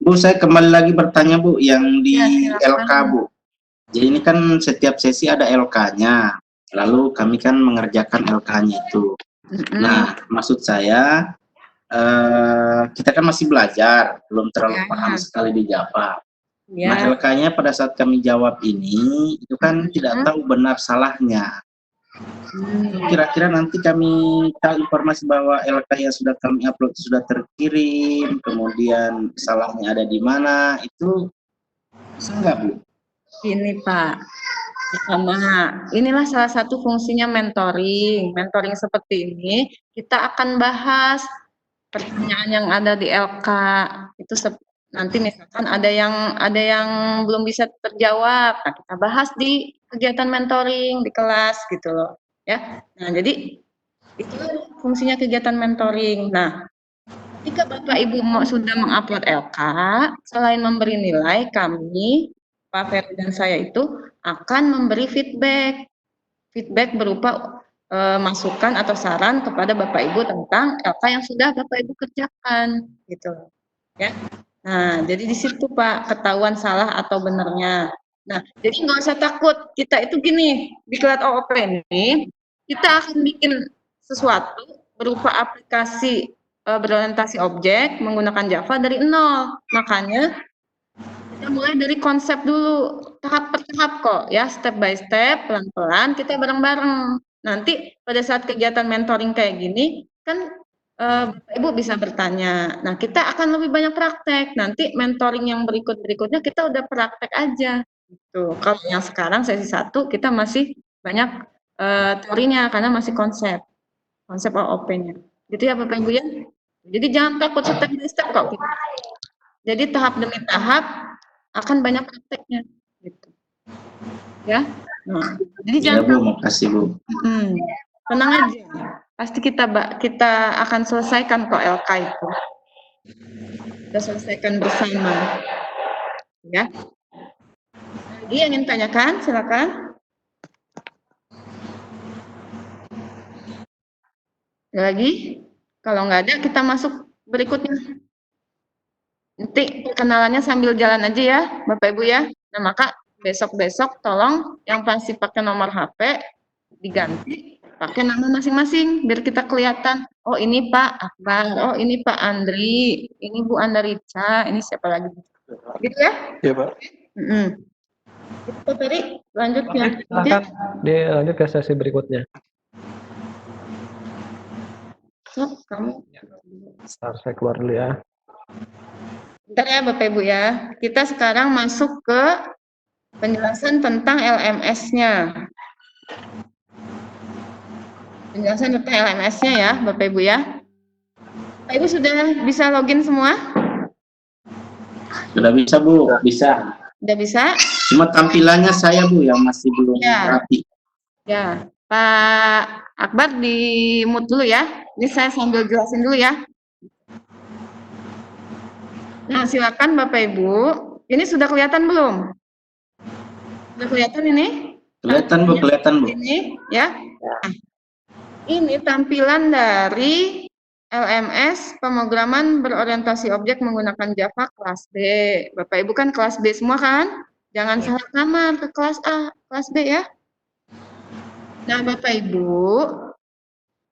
Bu, saya kembali lagi bertanya Bu, yang di silakan. LK Bu. Jadi ini kan setiap sesi ada LK-nya, lalu kami kan mengerjakan LK-nya itu. Nah, maksud saya kita kan masih belajar, belum terlalu paham sekali di Java. Nah, LK-nya pada saat kami jawab ini, itu kan tidak tahu benar salahnya. Kira-kira nanti kami tahu informasi bahwa LK yang sudah kami upload sudah terkirim, kemudian salahnya ada di mana, itu bisa nggak Bu? Ini Pak, pertama, inilah salah satu fungsinya mentoring. Mentoring seperti ini, kita akan bahas pertanyaan yang ada di LK. Itu nanti misalkan ada yang belum bisa terjawab, nah kita bahas di kegiatan mentoring di kelas gitu loh, ya. Nah jadi itu fungsinya kegiatan mentoring. Nah, ketika Bapak Ibu sudah mengupload LK, selain memberi nilai, kami Pak Ferry dan saya itu akan memberi feedback berupa masukan atau saran kepada Bapak Ibu tentang LK yang sudah Bapak Ibu kerjakan, gitu, ya. Nah, jadi di situ Pak ketahuan salah atau benernya. Nah, jadi nggak usah takut. Kita itu gini, di Klat OOP ini kita akan bikin sesuatu berupa aplikasi berorientasi objek menggunakan Java dari nol. Makanya kita mulai dari konsep dulu, tahap per tahap kok ya, step by step, pelan-pelan kita bareng-bareng. Nanti pada saat kegiatan mentoring kayak gini kan Bapak Ibu bisa bertanya. Nah, kita akan lebih banyak praktek. Nanti mentoring yang berikutnya kita udah praktek aja gitu. Kalau yang sekarang sesi 1 kita masih banyak teorinya karena masih konsep OOP-nya. Gitu ya Bapak Ibu ya. Jadi jangan takut step by step kok. Jadi tahap demi tahap akan banyak prakteknya gitu. Ya. Nah, jadi jangan Bu, makasih Bu. Tenang aja. Pasti kita akan selesaikan kok LK itu. Kita selesaikan bersama. Ya. Lagi yang ingin tanyakan, silakan. Ada lagi? Kalau nggak ada, kita masuk berikutnya. Nanti perkenalannya sambil jalan aja ya, Bapak Ibu ya. Nah, maka besok-besok tolong yang pasti pakai nomor HP diganti pakai nama masing-masing biar kita kelihatan. Oh, ini Pak Akbar, oh ini Pak Andri, ini Bu Andarica, ini siapa lagi? Gitu ya? Iya, Pak. Pak Ferry, lanjut ya. Silakan dilanjut ke sesi berikutnya. Sok, kamu. Bentar, saya keluar dulu ya. Bentar ya Bapak Ibu ya. Kita sekarang masuk ke penjelasan tentang LMS-nya. Penjelasan tentang LMS-nya ya Bapak Ibu ya. Bapak Ibu sudah bisa login semua? Sudah bisa Bu, bisa. Sudah bisa? Cuma tampilannya saya Bu yang masih belum Ya. rapi. Ya, Pak Akbar di mute dulu ya. Ini saya sambil jelasin dulu ya. Nah, silakan Bapak Ibu. Ini sudah kelihatan belum? Sudah kelihatan ini? Kelihatan Bu, kelihatan Bu. Ini ya. Nah, ini tampilan dari LMS pemrograman berorientasi objek menggunakan Java kelas B. Bapak Ibu kan kelas B semua kan? Jangan salah kamar ke kelas A, kelas B ya. Nah, Bapak Ibu,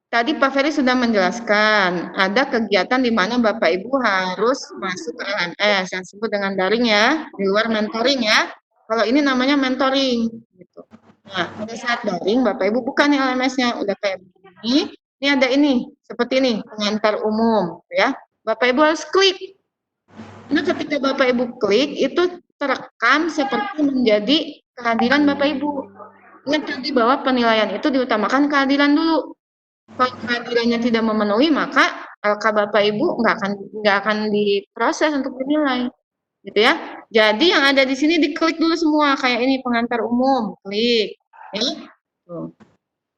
tadi Pak Ferry sudah menjelaskan, ada kegiatan di mana Bapak Ibu harus masuk ke LMS yang disebut dengan daring ya, di luar mentoring ya. Kalau ini namanya mentoring. Gitu. Nah, pada saat daring, Bapak Ibu buka nih LMS-nya, udah kayak begini. Ini ada ini, seperti ini, pengantar umum, ya. Bapak Ibu harus klik. Nah, ketika Bapak Ibu klik, itu terekam seperti menjadi kehadiran Bapak Ibu. Ingat tadi bahwa penilaian itu diutamakan kehadiran dulu. Kalau kehadirannya tidak memenuhi, maka LK Bapak Ibu nggak akan diproses untuk dinilai, gitu ya. Jadi yang ada di sini diklik dulu semua, kayak ini pengantar umum, klik, ya. Tuh.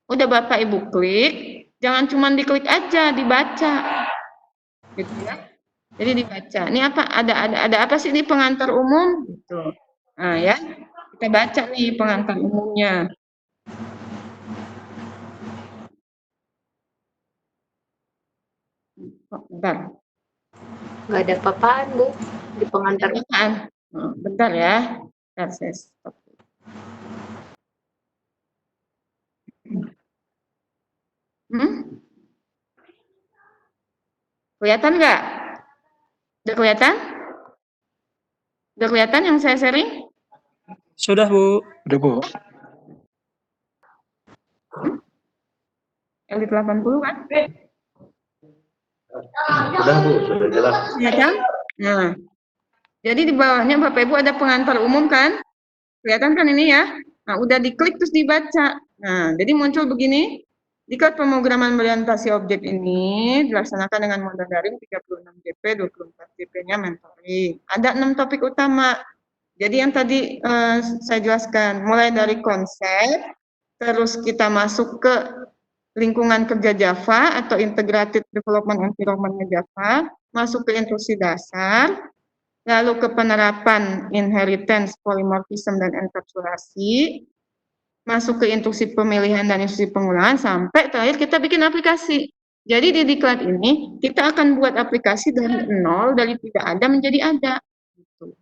Udah Bapak Ibu klik, jangan cuma diklik aja, dibaca, gitu ya. Jadi dibaca. Ini apa? Ada apa sih ini pengantar umum? Gitu. Nah ya, kita baca nih pengantar umumnya. Oh, bentar. Nggak ada apa-apaan, Bu, di pengantar. Oh, bentar ya. Bentar, saya stop. Kelihatan nggak? Udah kelihatan? Udah kelihatan yang saya sharing? Sudah, Bu. Udah, Bu. Elit 80 kan? Sudah Bu, sudah jelas. Kelihatan? Nah, jadi di bawahnya Bapak Ibu ada pengantar umum kan? Kelihatan kan ini ya? Nah, udah diklik terus dibaca. Nah, jadi muncul begini. Diklat pemrograman berorientasi objek ini dilaksanakan dengan mode daring 36 JP, 24 JP-nya mentoring. Ada 6 topik utama. Jadi yang tadi saya jelaskan, mulai dari konsep, terus kita masuk ke lingkungan kerja Java atau Integrated Development Environment Java, masuk ke instruksi dasar, lalu ke penerapan inheritance, polymorphism, dan enkapsulasi, masuk ke instruksi pemilihan dan instruksi pengulangan, sampai terakhir kita bikin aplikasi. Jadi di diklat ini, kita akan buat aplikasi dari nol, dari tidak ada menjadi ada. Gitu.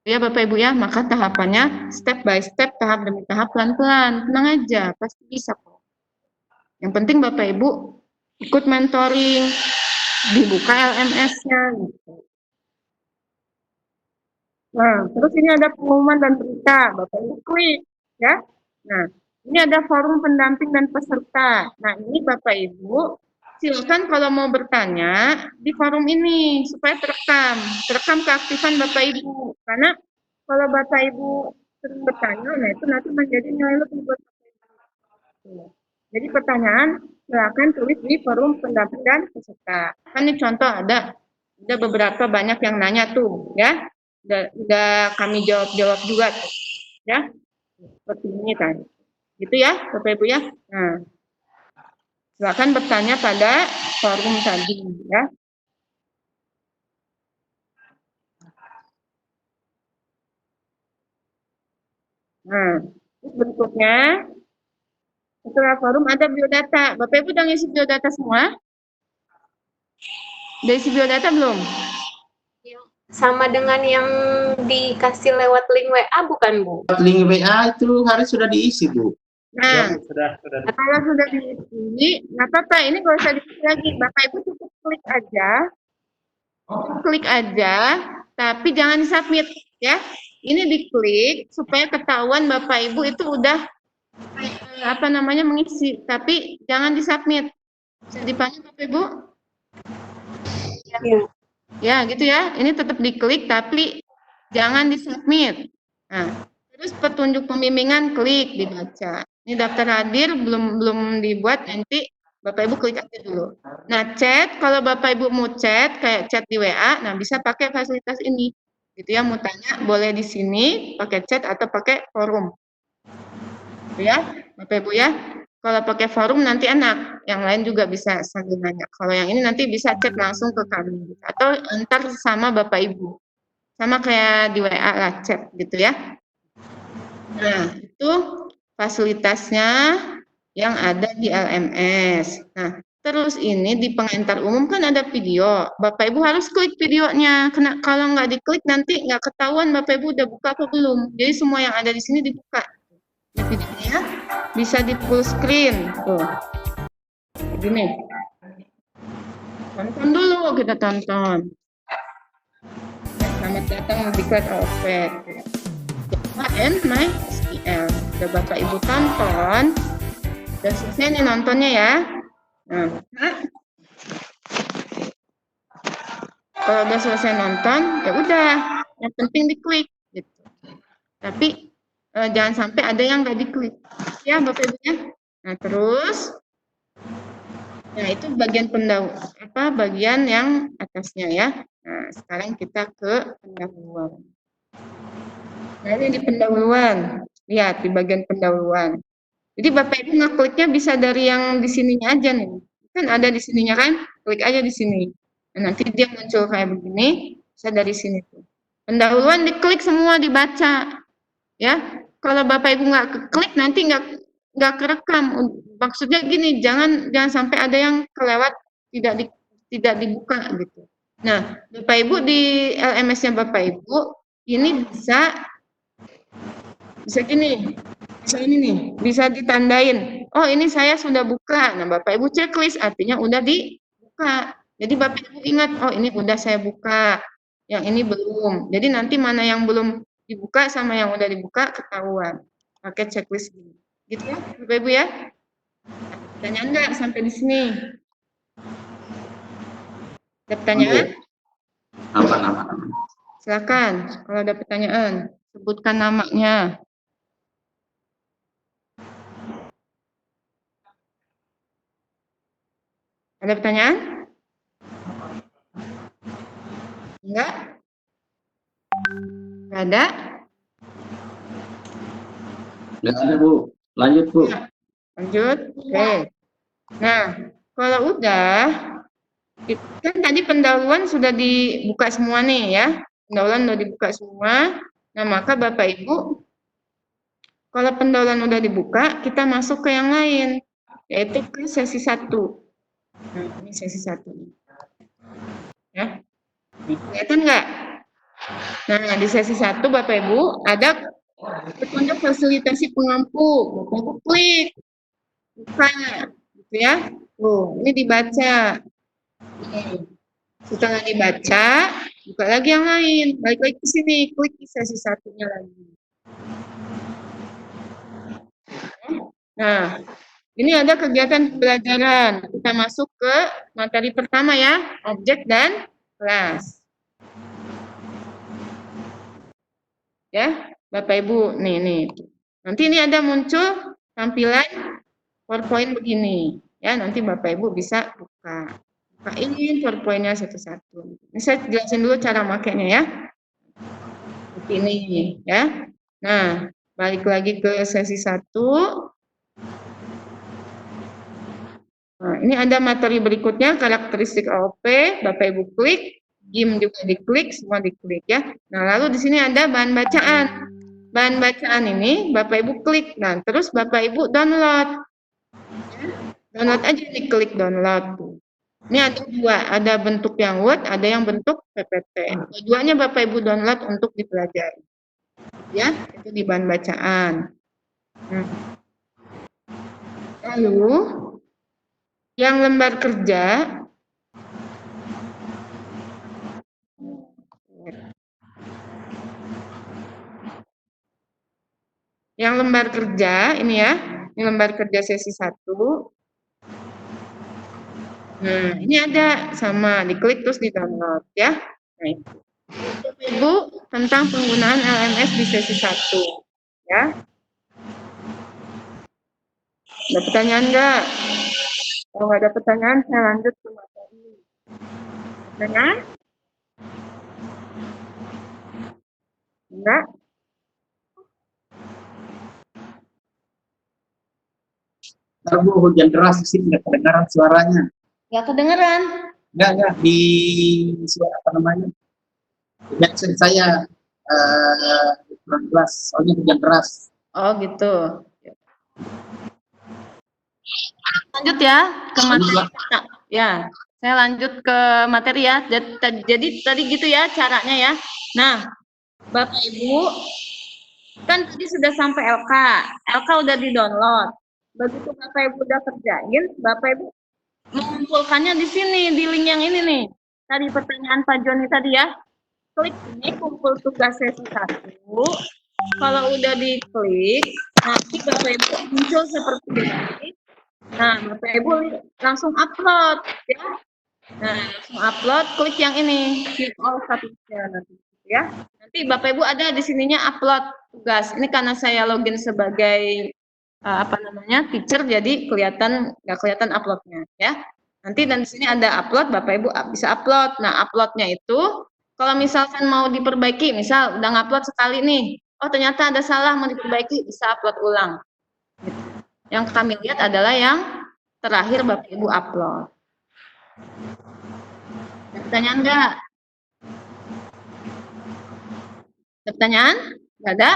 Ya Bapak Ibu ya, maka tahapannya step by step, tahap demi tahap, pelan-pelan. Tenang aja, pasti bisa kok. Yang penting Bapak Ibu ikut mentoring, dibuka LMS-nya. Gitu. Nah, terus ini ada pengumuman dan berita, Bapak Ibu klik, ya. Nah, ini ada forum pendamping dan peserta. Nah, ini Bapak Ibu, silakan kalau mau bertanya di forum ini supaya terekam keaktifan Bapak Ibu. Karena kalau Bapak Ibu sering bertanya, nah itu nanti menjadi nilai lebih buat Bapak Ibu. Jadi pertanyaan silakan tulis di forum pendamping dan peserta. Kan ini contoh ada beberapa banyak yang nanya tuh, ya. Udah kami jawab juga tuh, ya. Seperti ini kan, gitu ya Bapak Ibu ya. Nah, silakan bertanya pada forum tadi ya. Nah, berikutnya setelah forum ada biodata. Bapak Ibu udah ngisi biodata semua? Udah isi biodata belum? Sama dengan yang dikasih lewat link WA bukan, Bu? Link WA itu harus sudah diisi, Bu. Nah, sudah. Kalau sudah diisi, nggak apa-apa. Ini nggak usah diisi lagi. Bapak Ibu cukup klik aja, tapi jangan submit ya. Ini diklik supaya ketahuan Bapak Ibu itu udah mengisi, tapi jangan disubmit. Bisa dipahami Bapak Ibu? Iya. Ya, gitu ya. Ini tetap diklik tapi jangan di-submit. Nah, terus petunjuk pembimbingan klik dibaca. Ini daftar hadir belum dibuat, nanti Bapak Ibu klik aja dulu. Nah, chat kalau Bapak Ibu mau chat kayak chat di WA, nah bisa pakai fasilitas ini. Gitu ya, mau tanya boleh di sini pakai chat atau pakai forum. Gitu ya, Bapak Ibu ya. Kalau pakai forum nanti enak, yang lain juga bisa sambil nanya. Kalau yang ini nanti bisa chat langsung ke kami atau antar sama Bapak Ibu. Sama kayak di WA lah chat gitu ya. Nah, itu fasilitasnya yang ada di LMS. Nah, terus ini di pengantar umum kan ada video. Bapak Ibu harus klik videonya. Kalau nggak diklik nanti nggak ketahuan Bapak Ibu udah buka apa belum. Jadi semua yang ada di sini dibuka. Ini videonya bisa di full screen. Tuh. Begini. Tonton dulu, kita tonton. Selamat datang di Cloud Outfit. And my SQL. Udah Bapak Ibu tonton. Udah selesai nih nontonnya ya. Nah, kalau udah selesai nonton, ya udah. Yang penting diklik. Gitu. Tapi jangan sampai ada yang nggak diklik. Ya Bapak Ibu ya. Nah terus, nah itu bagian bagian yang atasnya ya. Nah sekarang kita ke pendahuluan. Nah ini di pendahuluan. Lihat di bagian pendahuluan. Jadi Bapak Ibu ngekliknya bisa dari yang di sininya aja nih. Kan ada di sininya kan? Klik aja di sini. Nah, nanti dia muncul kayak begini, bisa dari sini tuh. Pendahuluan diklik semua dibaca. Ya. Kalau Bapak Ibu nggak klik nanti nggak kerekam. Maksudnya gini, jangan sampai ada yang kelewat tidak dibuka gitu. Nah, Bapak Ibu di LMS-nya Bapak Ibu ini bisa gini. Bisa ini nih, bisa ditandain. Oh, ini saya sudah buka. Nah, Bapak Ibu checklist artinya udah dibuka. Jadi Bapak Ibu ingat, oh ini udah saya buka. Yang ini belum. Jadi nanti mana yang belum dibuka sama yang udah dibuka ketahuan. Pakai checklist gini. Gitu ya, Bapak Ibu ya. Tanya enggak sampai di sini? Ada pertanyaan? Aman. Silakan, kalau ada pertanyaan, sebutkan namanya. Ada pertanyaan? Enggak? Enggak ada? Enggak ada, Bu. Lanjut, Bu. Lanjut? Oke. Nah, kalau udah, kan tadi pendahuluan sudah dibuka semua nih ya. Pendahuluan sudah dibuka semua. Nah, maka Bapak Ibu, kalau pendahuluan udah dibuka, kita masuk ke yang lain, yaitu ke sesi 1. Nah, ini sesi 1. Ya. Kelihatan nggak? Nah, di sesi 1 Bapak Ibu ada petunjuk fasilitasi pengampu. Bapak Ibu klik. Buka. Gitu ya. Tuh, ini dibaca. Setelah dibaca, buka lagi yang lain. Balik lagi ke sini, klik di sesi 1-nya lagi. Nah, ini ada kegiatan pembelajaran. Kita masuk ke materi pertama ya, objek dan kelas. Ya, Bapak Ibu, nih. Nanti ini ada muncul tampilan PowerPoint begini. Ya, nanti Bapak Ibu bisa bukain PowerPoint-nya satu-satu. Ini saya jelasin dulu cara makainya ya. Seperti ini ya. Nah, balik lagi ke sesi 1. Nah, ini ada materi berikutnya, karakteristik AOP, Bapak Ibu klik, GIM juga diklik, semua diklik ya. Nah, lalu di sini ada bahan bacaan. Bahan bacaan ini Bapak Ibu klik, nah terus Bapak Ibu download. Ya, download aja nih, klik download. Ini ada 2, ada bentuk yang Word, ada yang bentuk PPT. Keduanya Bapak Ibu download untuk dipelajari. Ya, itu di bahan bacaan. Nah. Lalu yang lembar kerja ini ya, ini lembar kerja sesi 1. Nah, ini ada sama, diklik terus di-download ya. Nah, itu. Ibu tentang penggunaan LMS di sesi 1 ya. Ada pertanyaan enggak? Kalau nggak ada pertanyaan, saya lanjut ke materi. Pertanyaan? Enggak? Ntar Bu, hujan deras di sini nggak kedengaran suaranya. Nggak kedengeran? Nggak di suara apa namanya? Headset saya kurang jelas, soalnya hujan deras. Oh gitu. Lanjut ya ke materi. Ya, saya lanjut ke materi ya. Jadi tadi gitu ya caranya ya. Nah, Bapak Ibu, kan tadi sudah sampai LK. LK udah di-download. Begitu Bapak Ibu udah kerjain, Bapak Ibu mengumpulkannya di sini, di link yang ini nih. Tadi pertanyaan Pak Joni tadi ya. Klik ini kumpul tugas sesi 1. Kalau udah diklik, nanti Bapak Ibu muncul seperti ini. Nah, Bapak Ibu langsung upload ya. Nah, langsung upload, klik yang ini, view all statusnya nanti ya. Nanti Bapak Ibu ada di sininya upload tugas. Ini karena saya login sebagai teacher, jadi nggak kelihatan uploadnya ya. Nanti dan di sini ada upload, Bapak Ibu bisa upload. Nah, uploadnya itu kalau misalkan mau diperbaiki, misal udah ngupload sekali nih, oh ternyata ada salah mau diperbaiki, bisa upload ulang. Yang kami lihat adalah yang terakhir Bapak Ibu upload. Ada pertanyaan enggak? Ada pertanyaan? Enggak ada?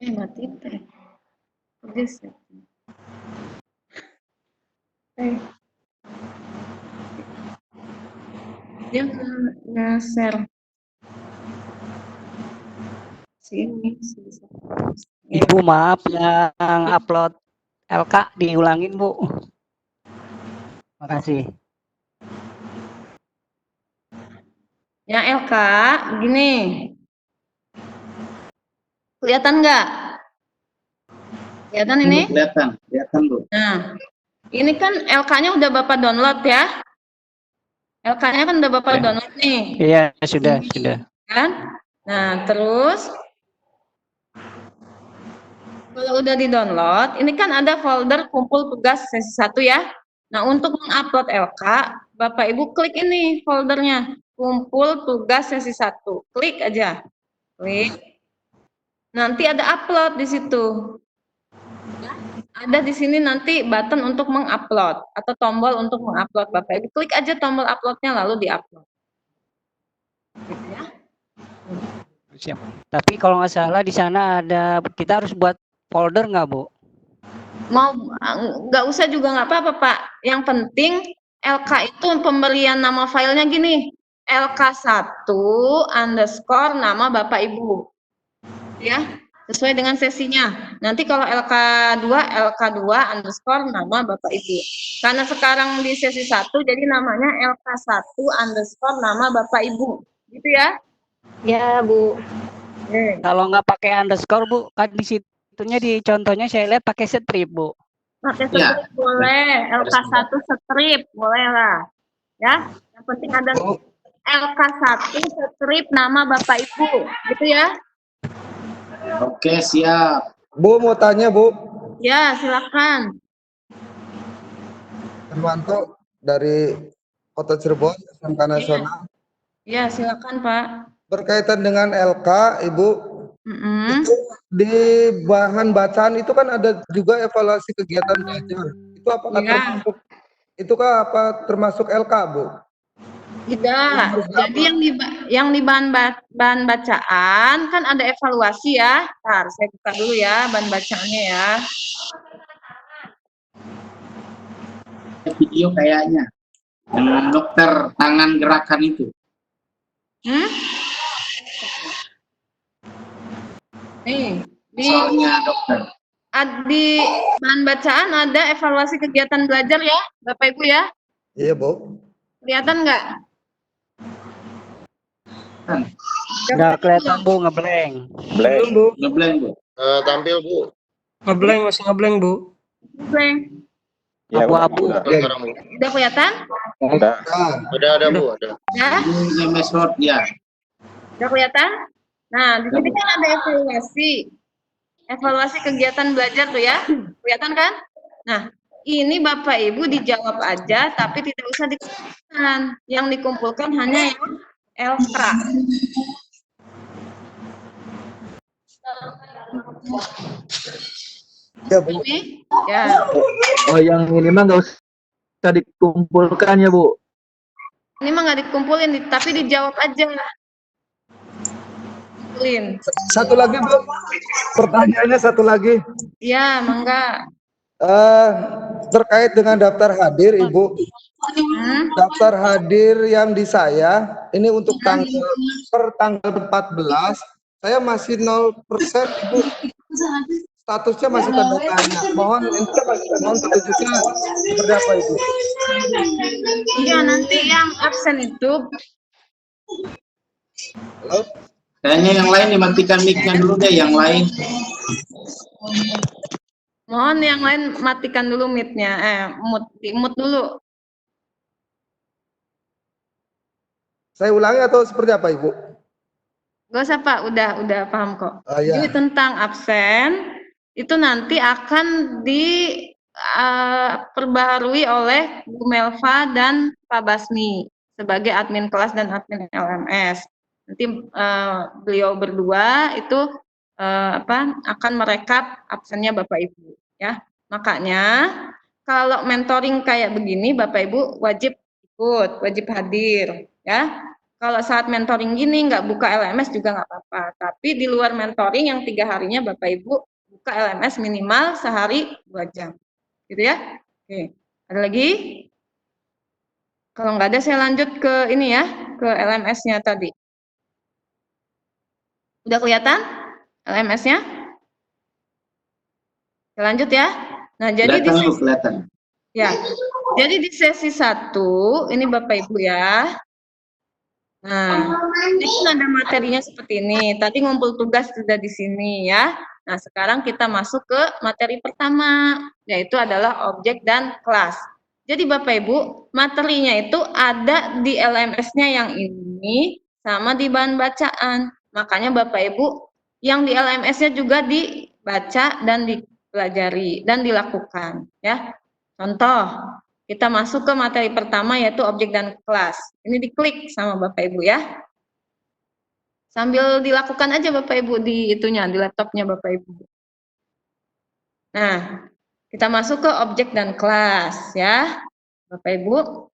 Mati teh. Pedes ya. Dia nge-share. Sini. Ibu maaf yang upload LK diulangin Bu. Makasih. Ya LK, begini. Kelihatan nggak? Kelihatan ini? Kelihatan Bu. Nah, ini kan LK-nya udah Bapak download ya. LK-nya kan udah Bapak download nih. Iya, sudah. Kan? Nah, terus kalau udah di-download, ini kan ada folder kumpul tugas sesi 1 ya. Nah, untuk mengupload LK, Bapak Ibu klik ini foldernya, kumpul tugas sesi 1. Klik aja. Klik. Nanti ada upload di situ. Ada di sini nanti button untuk mengupload atau tombol untuk mengupload. Bapak Ibu klik aja tombol uploadnya lalu diupload. Gitu ya. Siap. Tapi kalau nggak salah di sana ada, kita harus buat folder nggak Bu? Mau nggak usah juga nggak apa-apa Pak. Yang penting LK itu pemberian nama filenya gini, LK1 _ nama Bapak Ibu. Ya, sesuai dengan sesinya. Nanti kalau LK2 _ nama Bapak Ibu. Karena sekarang di sesi 1 jadi namanya LK1 _ nama Bapak Ibu. Gitu ya? Ya, Bu. Kalau nggak pakai underscore Bu, kan di situnya di contohnya saya lihat pakai strip Bu. Pakai strip boleh, LK1 strip boleh lah. Ya, yang penting ada LK1 strip nama Bapak Ibu. Gitu ya? Oke, siap. Bu, mau tanya, Bu. Ya, silakan. Hermanto dari Kota Cirebon, SMK Nasional. Ya, silakan, Pak. Berkaitan dengan LK, Ibu, itu di bahan bacaan itu kan ada juga evaluasi kegiatan belajar. Itu apakah termasuk? Itukah apa termasuk LK, Bu? Tidak. Jadi yang di bahan bacaan kan ada evaluasi ya. Ntar saya buka dulu ya bahan bacaannya ya. Video kayaknya yang dokter tangan gerakan itu. Nih, soalnya dokter. Di bahan bacaan ada evaluasi kegiatan belajar ya, Bapak Ibu ya. Iya, Bu. Kelihatan nggak? Nggak kelihatan Bu, ngeblank. Belum, Bu. Ngeblank, Bu. Tampil, Bu. Ngeblank, masih ngeblank, Bu. Blank. Ya, Abu-abu. Udah kelihatan? Udah. Ada Bu, ada. Ya, Ini MS Word ya. udah kelihatan? Nah, di sini kan ada evaluasi. Evaluasi kegiatan belajar tuh ya. Kelihatan kan? Nah, ini Bapak Ibu dijawab aja tapi tidak usah dikumpulkan. Yang dikumpulkan hanya yang LK. Ya, Bu. Ini ya. Oh, yang ini mah nggak usah dikumpulkan ya, Bu? Ini mah nggak dikumpulin, tapi dijawab aja. Kumpulin. Satu lagi, Bu. Pertanyaannya satu lagi. Iya, mangga. Terkait dengan daftar hadir, Ibu. Daftar hadir yang di saya, ini untuk per tanggal 14, saya masih 0%, Ibu. Statusnya masih tanda tanya. Mohon petunjuknya seperti apa, Ibu? Iya, nanti yang absen itu. Halo? Kayaknya yang lain dimatikan mic-nya dulu deh, yang lain. Mohon yang lain matikan dulu mic-nya, mute dulu. Saya ulangi atau seperti apa, Ibu? Gak usah Pak, udah paham kok. Iya. Jadi tentang absen itu nanti akan diperbaharui oleh Bu Melva dan Pak Basmi sebagai admin kelas dan admin LMS. Nanti beliau berdua itu akan merekap absennya Bapak Ibu ya. Makanya kalau mentoring kayak begini Bapak Ibu wajib ikut, wajib hadir ya. Kalau saat mentoring gini nggak buka LMS juga nggak apa-apa. Tapi di luar mentoring yang 3 harinya Bapak Ibu buka LMS minimal sehari 2 jam. Gitu ya. Oke. Ada lagi? Kalau nggak ada saya lanjut ke ini ya, ke LMS-nya tadi. Udah kelihatan LMS-nya? Lanjut ya. Nah, jadi kelihatan. Ya. Jadi di sesi 1 ini Bapak Ibu ya. Nah, ini kan ada materinya seperti ini. Tadi ngumpul tugas sudah di sini ya. Nah, sekarang kita masuk ke materi pertama, yaitu adalah objek dan kelas. Jadi Bapak Ibu, materinya itu ada di LMS-nya yang ini sama di bahan bacaan. Makanya Bapak Ibu, yang di LMS-nya juga dibaca dan dipelajari dan dilakukan ya. Contoh, kita masuk ke materi pertama yaitu objek dan kelas. Ini diklik sama Bapak Ibu ya. Sambil dilakukan aja Bapak Ibu di itunya, di laptopnya Bapak Ibu. Nah, kita masuk ke objek dan kelas ya. Bapak Ibu,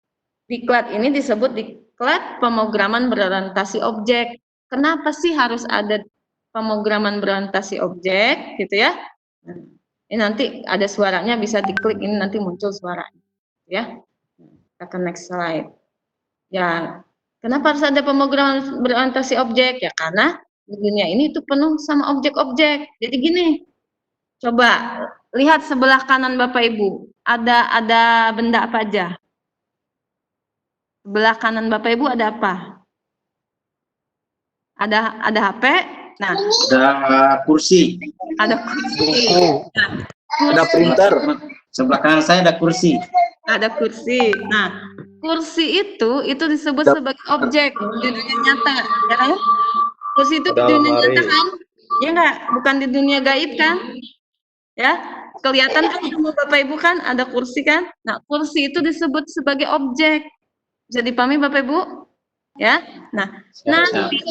diklat ini disebut diklat pemrograman berorientasi objek. Kenapa sih harus ada pemrograman berorientasi objek gitu ya? Nah, ini nanti ada suaranya, bisa diklik ini nanti muncul suaranya. Ya, kita ke next slide. Ya, kenapa harus ada pemrograman berorientasi objek? Ya karena di dunia ini itu penuh sama objek-objek. Jadi gini, coba lihat sebelah kanan Bapak Ibu, ada benda apa aja? Sebelah kanan Bapak Ibu ada apa? Ada HP. Nah, ada kursi. Ada kursi. Nah, ada printer. Sebelah kanan saya ada kursi. Ada kursi. Nah, kursi itu disebut sebagai objek di dunia nyata, ya kan? Kursi itu di dunia nyata kan? Ya enggak? Bukan di dunia gaib kan? Ya, kelihatan kan sama Bapak Ibu kan ada kursi kan? Nah, kursi itu disebut sebagai objek. Bisa dipahami Bapak Ibu? Ya. Nah, nanti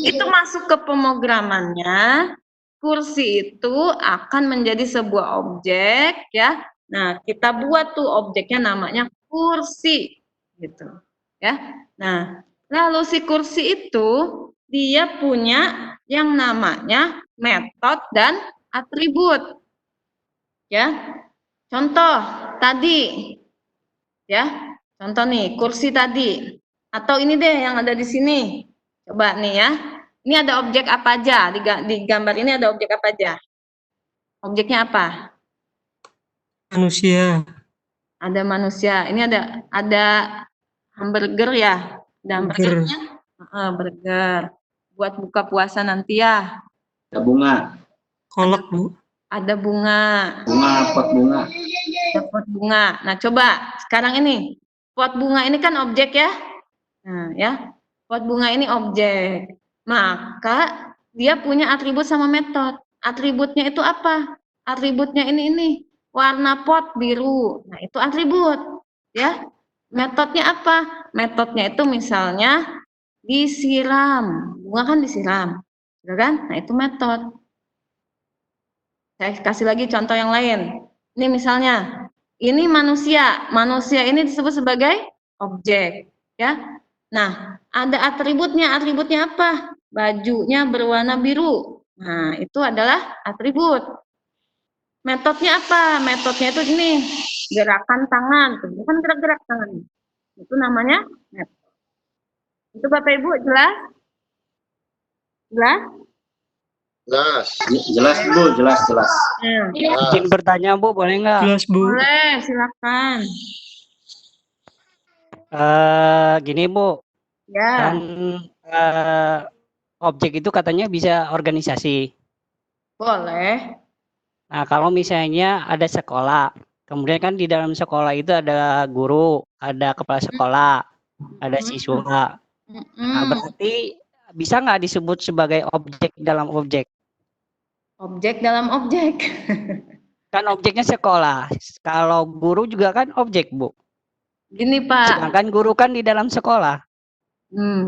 itu masuk ke pemrogramannya. Kursi itu akan menjadi sebuah objek ya. Nah, kita buat tuh objeknya namanya kursi gitu ya. Nah, lalu si kursi itu dia punya yang namanya metode dan atribut. Ya. Contoh tadi ya. Contoh nih, kursi tadi. Atau ini deh yang ada di sini. Coba nih ya. Ini ada objek apa aja? Di gambar ini ada objek apa aja? Objeknya apa? Manusia. Ada manusia. Ini ada hamburger ya. Ada hamburgernya. Burger. Buat buka puasa nanti ya. Ada bunga. Kolak, Bu. Ada bunga. Bunga, pot bunga. Ada pot bunga. Nah, coba sekarang ini pot bunga ini kan objek ya. Nah, ya. Pot bunga ini objek. Maka dia punya atribut sama metode. Atributnya itu apa? Atributnya ini. Warna pot biru. Nah, itu atribut, ya. Metodenya apa? Metodenya itu misalnya disiram. Bunga kan disiram. Ya kan? Nah, itu metode. Saya kasih lagi contoh yang lain. Ini misalnya, ini manusia. Manusia ini disebut sebagai objek, ya. Nah, ada atributnya. Atributnya apa? Bajunya berwarna biru. Nah, itu adalah atribut. Metodenya apa? Metodenya itu ini, gerakan tangan. Bukan gerak-gerak tangan. Itu namanya metode. Itu Bapak Ibu jelas? Jelas? Jelas Bu, jelas. Izin bertanya Bu, boleh nggak? Jelas Bu. Boleh, silakan. Gini Bu, Ya. kan objek itu katanya bisa organisasi. Boleh. Nah, kalau misalnya ada sekolah, kemudian kan di dalam sekolah itu ada guru, ada kepala sekolah, ada siswa. Nah, berarti bisa nggak disebut sebagai objek dalam objek? Objek dalam objek. Kan objeknya sekolah. Kalau guru juga kan objek, Bu. Gini Pak. Sedangkan guru kan di dalam sekolah.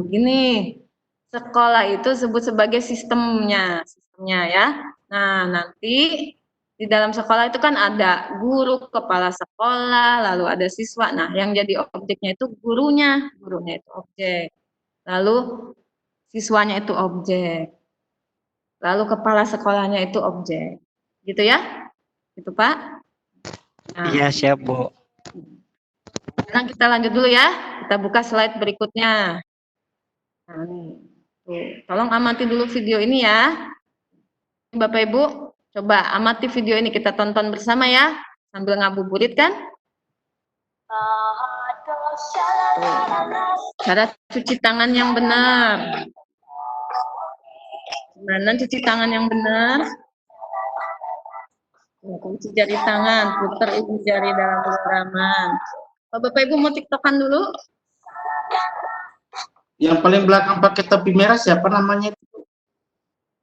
Gini. Sekolah itu sebut sebagai sistemnya ya. Nah, nanti di dalam sekolah itu kan ada guru, kepala sekolah, lalu ada siswa. Nah, yang jadi objeknya itu gurunya itu objek. Lalu siswanya itu objek. Lalu kepala sekolahnya itu objek. Gitu ya? Gitu Pak? Nah, Iya, siap Bu. sekarang kita lanjut dulu ya. Kita buka slide berikutnya. Nah, nih. Tuh, tolong amati dulu video ini ya. Bapak Ibu, coba amati video ini, kita tonton bersama ya. Sambil ngabuburit kan? Cara cuci tangan yang benar. Gimana cuci tangan yang benar? Kunci jari tangan, putar ujung jari dalam genggaman. Bapak Ibu mau tiktokan dulu? Yang paling belakang pakai topi merah siapa namanya itu?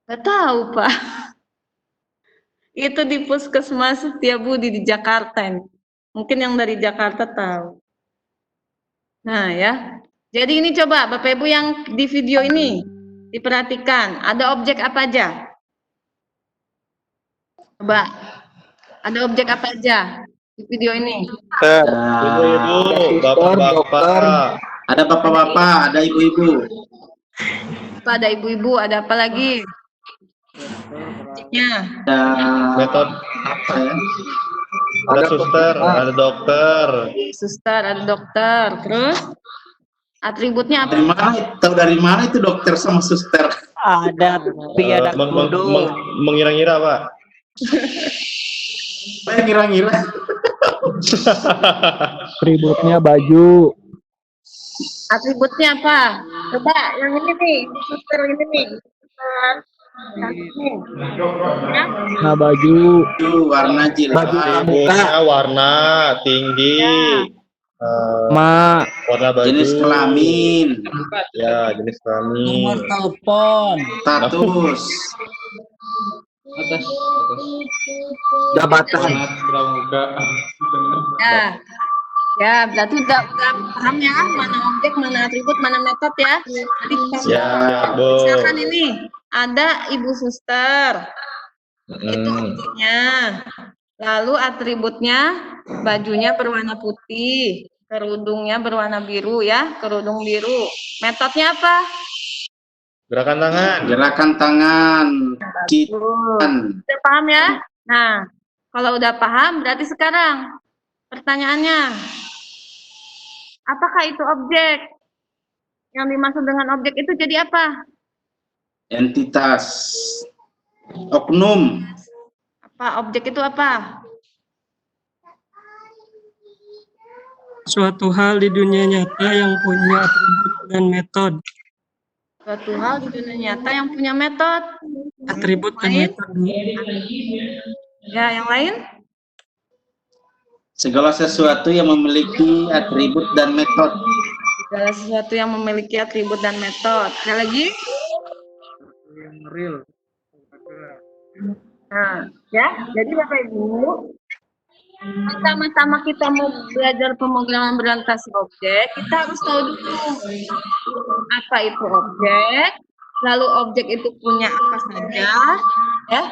Gak tahu Pak. Itu di Puskesmas Setiabudi di Jakarta ini. Mungkin yang dari Jakarta tahu. Nah ya. Jadi ini coba Bapak Ibu yang di video ini diperhatikan. Ada objek apa aja? Coba. Ada objek apa aja di video ini? Ibu-ibu, bapak-bapak. Ada bapak-bapak, ada ibu-ibu. Ada ibu-ibu, ada apa lagi? Objeknya. Metode apa ya? Ada suster, ada dokter. Suster, ada dokter. Terus atributnya apa? Dari mana itu dokter sama suster? Ada tapi ada kerudung. Mengira-ngira Pak. Saya kira-kira. Atributnya baju. Atributnya apa? Coba yang ini nih, suster ini nih. Nah, baju. Warna jilbab. Atributnya warna tinggi. warna baju. Jenis kelamin. Ya, jenis kelamin. Nomor telepon. Status. Atas. Jabatan. Ya, berarti udah paham ya, mana objek, mana atribut, mana metode ya. Jadi Siap, Bu. misalkan ini ada ibu suster, itu objeknya. Lalu atributnya, bajunya berwarna putih, kerudungnya berwarna biru ya, kerudung biru. Metodenya apa? Gerakan tangan. Gerakan tangan. Udah paham ya? Nah, kalau udah paham, berarti sekarang pertanyaannya, apakah itu objek? Yang dimaksud dengan objek itu jadi apa? Entitas. Oknum. Apa objek itu apa? Suatu hal di dunia nyata yang punya atribut dan metode. Suatu hal di dunia nyata yang punya metode. Atribut dan metode. Ya, yang lain? Segala sesuatu yang memiliki atribut dan metode. Segala sesuatu yang memiliki atribut dan metode. Ada lagi? Yang real. Nah, ya. Jadi Bapak Ibu, pertama-tama kita mau belajar pemrograman berorientasi objek, kita harus tahu dulu apa itu objek, lalu objek itu punya apa saja, ya,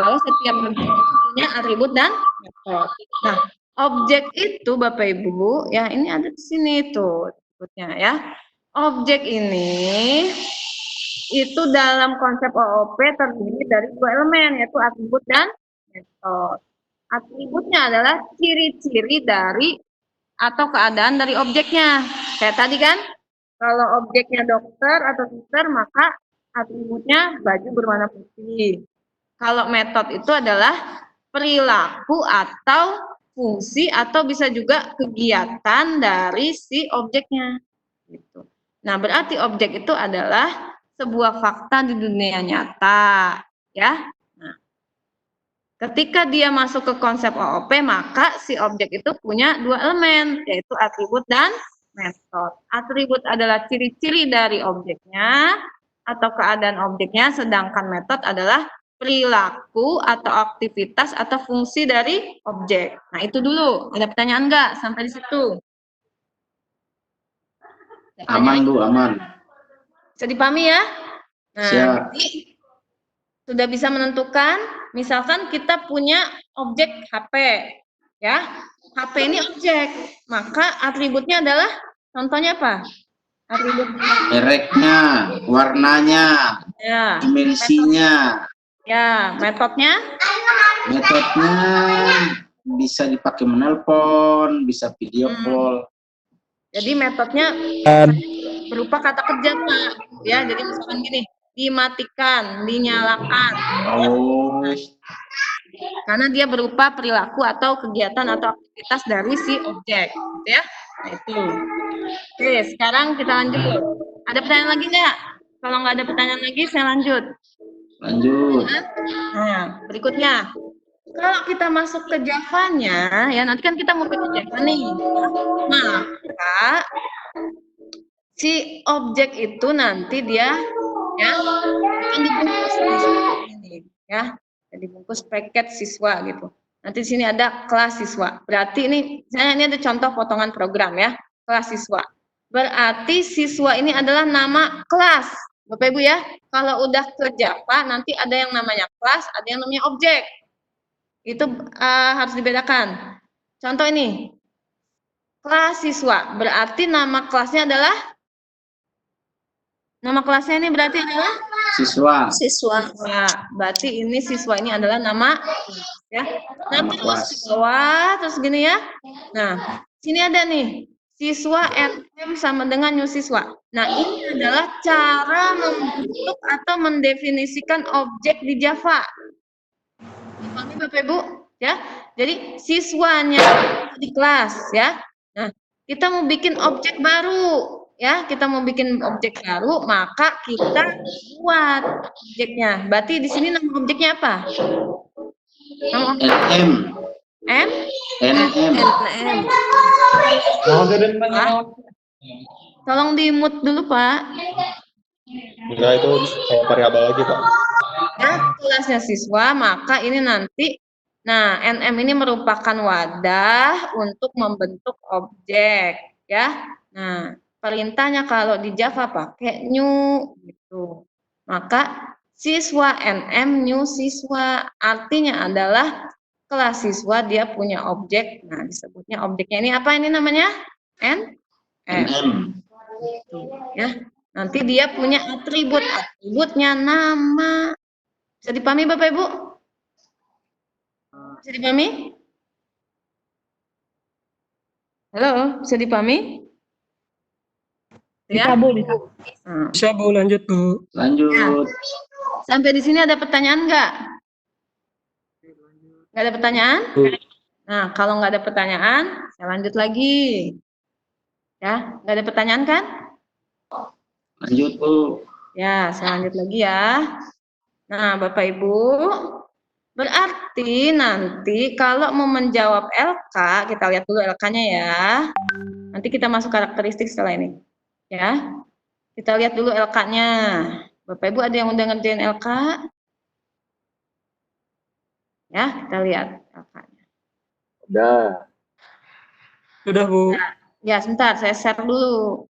bahwa setiap objek itu punya atribut dan metode. Nah, objek itu Bapak Ibu, ya ini ada di sini tuh atributnya ya. Objek ini itu dalam konsep OOP terdiri dari dua elemen, yaitu atribut dan metode. Atributnya adalah ciri-ciri dari atau keadaan dari objeknya. Kayak tadi kan, kalau objeknya dokter atau suster, maka atributnya baju berwarna putih. Kalau metode itu adalah perilaku atau fungsi atau bisa juga kegiatan dari si objeknya. Gitu. Nah, berarti objek itu adalah sebuah fakta di dunia nyata, ya. Ketika dia masuk ke konsep OOP, maka si objek itu punya dua elemen, yaitu atribut dan metode. Atribut adalah ciri-ciri dari objeknya atau keadaan objeknya, sedangkan metode adalah perilaku atau aktivitas atau fungsi dari objek. Nah, itu dulu. Ada pertanyaan nggak sampai di situ? Aman, Bu, aman. Bisa dipahami ya? Nah, Siap. jadi sudah bisa menentukan, misalkan kita punya objek HP, ya. HP ini objek, maka atributnya adalah, contohnya apa? Atributnya. Mereknya, warnanya, Ya. dimensinya. Ya, metodenya? Metodenya bisa dipakai menelpon, bisa video call. Jadi metodenya berupa kata kerja, Pak. Ya, jadi misalkan gini, dimatikan, dinyalakan. Oh. Karena dia berupa perilaku atau kegiatan atau aktivitas dari si objek, gitu ya. Nah, itu. Oke, sekarang kita lanjut. Ada pertanyaan lagi nggak? Kalau nggak ada pertanyaan lagi, saya lanjut. Lanjut. Nah, berikutnya. Kalau kita masuk ke Java-nya, ya nanti kan kita mau bikin Java nih. Maka si objek itu nanti dia ya akan dibungkus ini ya, dibungkus paket siswa gitu. Nanti di sini ada kelas siswa. Berarti ini ada contoh potongan program ya, kelas siswa. Berarti siswa ini adalah nama kelas, Bapak Ibu ya. Kalau udah ke Java nanti ada yang namanya kelas, ada yang namanya objek. Itu harus dibedakan. Contoh ini, kelas siswa. Berarti nama kelasnya adalah, nama kelasnya ini berarti adalah siswa. Siswa. Nah, berarti ini siswa ini adalah nama ya. Nah, terus ke bawah terus gini ya. Nah, sini ada nih siswa NM sama dengan new siswa. Nah, ini adalah cara membentuk atau mendefinisikan objek di Java. Dipahami Bapak Ibu ya. Jadi siswanya di kelas ya. Nah, kita mau bikin objek baru ya, kita mau bikin objek baru, maka kita buat objeknya. Berarti di sini nama objeknya apa? Nama NM. M? NM. Tolong di-mute dulu, Pak. Enggak, itu variabel lagi, Pak. Ya, kelasnya siswa, maka ini nanti, nah, NM ini merupakan wadah untuk membentuk objek, ya. Nah, perintahnya kalau di Java pakai new, gitu. Maka siswa NM new siswa, artinya adalah kelas siswa dia punya objek. Nah, disebutnya objeknya ini apa ini namanya? NM. Ya. Nanti dia punya atribut, atributnya nama. Bisa dipahami Bapak Ibu? Bisa dipahami? Halo, bisa dipahami? Bisa, Bu, bisa. Bisa, Bu, lanjut, Bu. Lanjut. Ya. Sampai di sini ada pertanyaan nggak? Nggak ada pertanyaan? Nah, kalau nggak ada pertanyaan, saya lanjut lagi. Ya, nggak ada pertanyaan kan? Lanjut, Bu. Ya, saya lanjut lagi ya. Nah, Bapak Ibu, Berarti nanti kalau mau menjawab LK, kita lihat dulu LK-nya ya. Nanti kita masuk karakteristik setelah ini. Ya. Kita lihat dulu LK-nya. Bapak Ibu ada yang udah ngerjain LK? Ya, kita lihat LK-nya. Udah. Sudah, Bu. Ya, sebentar, saya share dulu.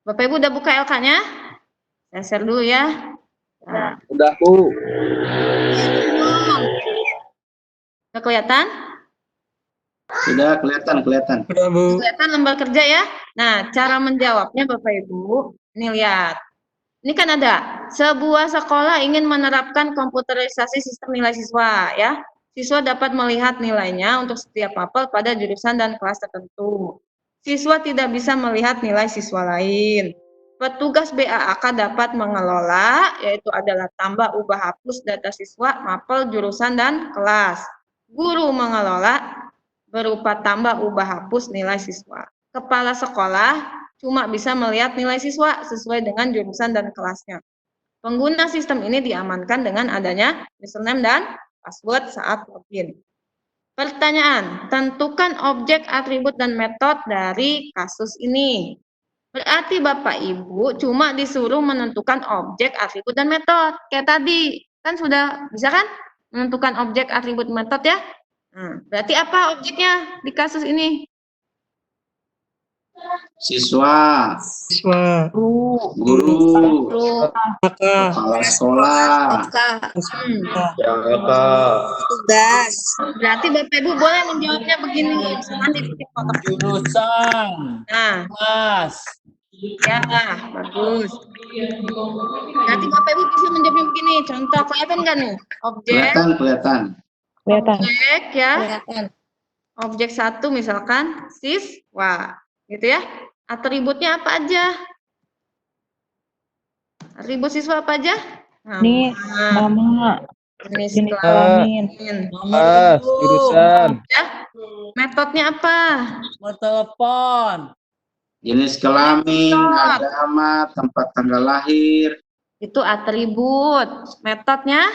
Bapak Ibu udah buka LK-nya? Saya share dulu ya. Nah. Udah, Bu. Udah kelihatan? Sudah kelihatan. Sudah, Bu. Kelihatan lembar kerja ya? Nah, cara menjawabnya Bapak Ibu, ini lihat. Ini kan ada, sebuah sekolah ingin menerapkan komputerisasi sistem nilai siswa ya. Siswa dapat melihat nilainya untuk setiap mapel pada jurusan dan kelas tertentu. Siswa tidak bisa melihat nilai siswa lain. Petugas BAAK dapat mengelola, yaitu adalah tambah, ubah, hapus data siswa, mapel, jurusan, dan kelas. Guru mengelola berupa tambah, ubah, hapus nilai siswa. Kepala sekolah cuma bisa melihat nilai siswa sesuai dengan jurusan dan kelasnya. Pengguna sistem ini diamankan dengan adanya username dan password saat login. Pertanyaan, tentukan objek, atribut, dan metode dari kasus ini. Berarti Bapak Ibu cuma disuruh menentukan objek, atribut, dan metode. Kayak tadi, kan sudah bisa kan? Menentukan objek, atribut, metode ya? Berarti apa objeknya di kasus ini? Siswa, guru, kepala sekolah, yang tugas. Berarti Bapak Ibu boleh menjawabnya begini, misalkan di titik kotak. Jurusan. Nah, Kelas. ya, bagus. Berarti Bapak Ibu bisa menjawabnya begini, contoh kelihatan nggak nih? Objek, kelihatan. objek ya. Objek 1 misalkan siswa, gitu ya. Atributnya apa aja? Atribut siswa apa aja? Nama, jenis jenis kelamin, jurusan, ya. Metodenya apa? Telepon. Jenis kelamin, agama, tempat tanggal lahir. Itu atribut. Metodenya?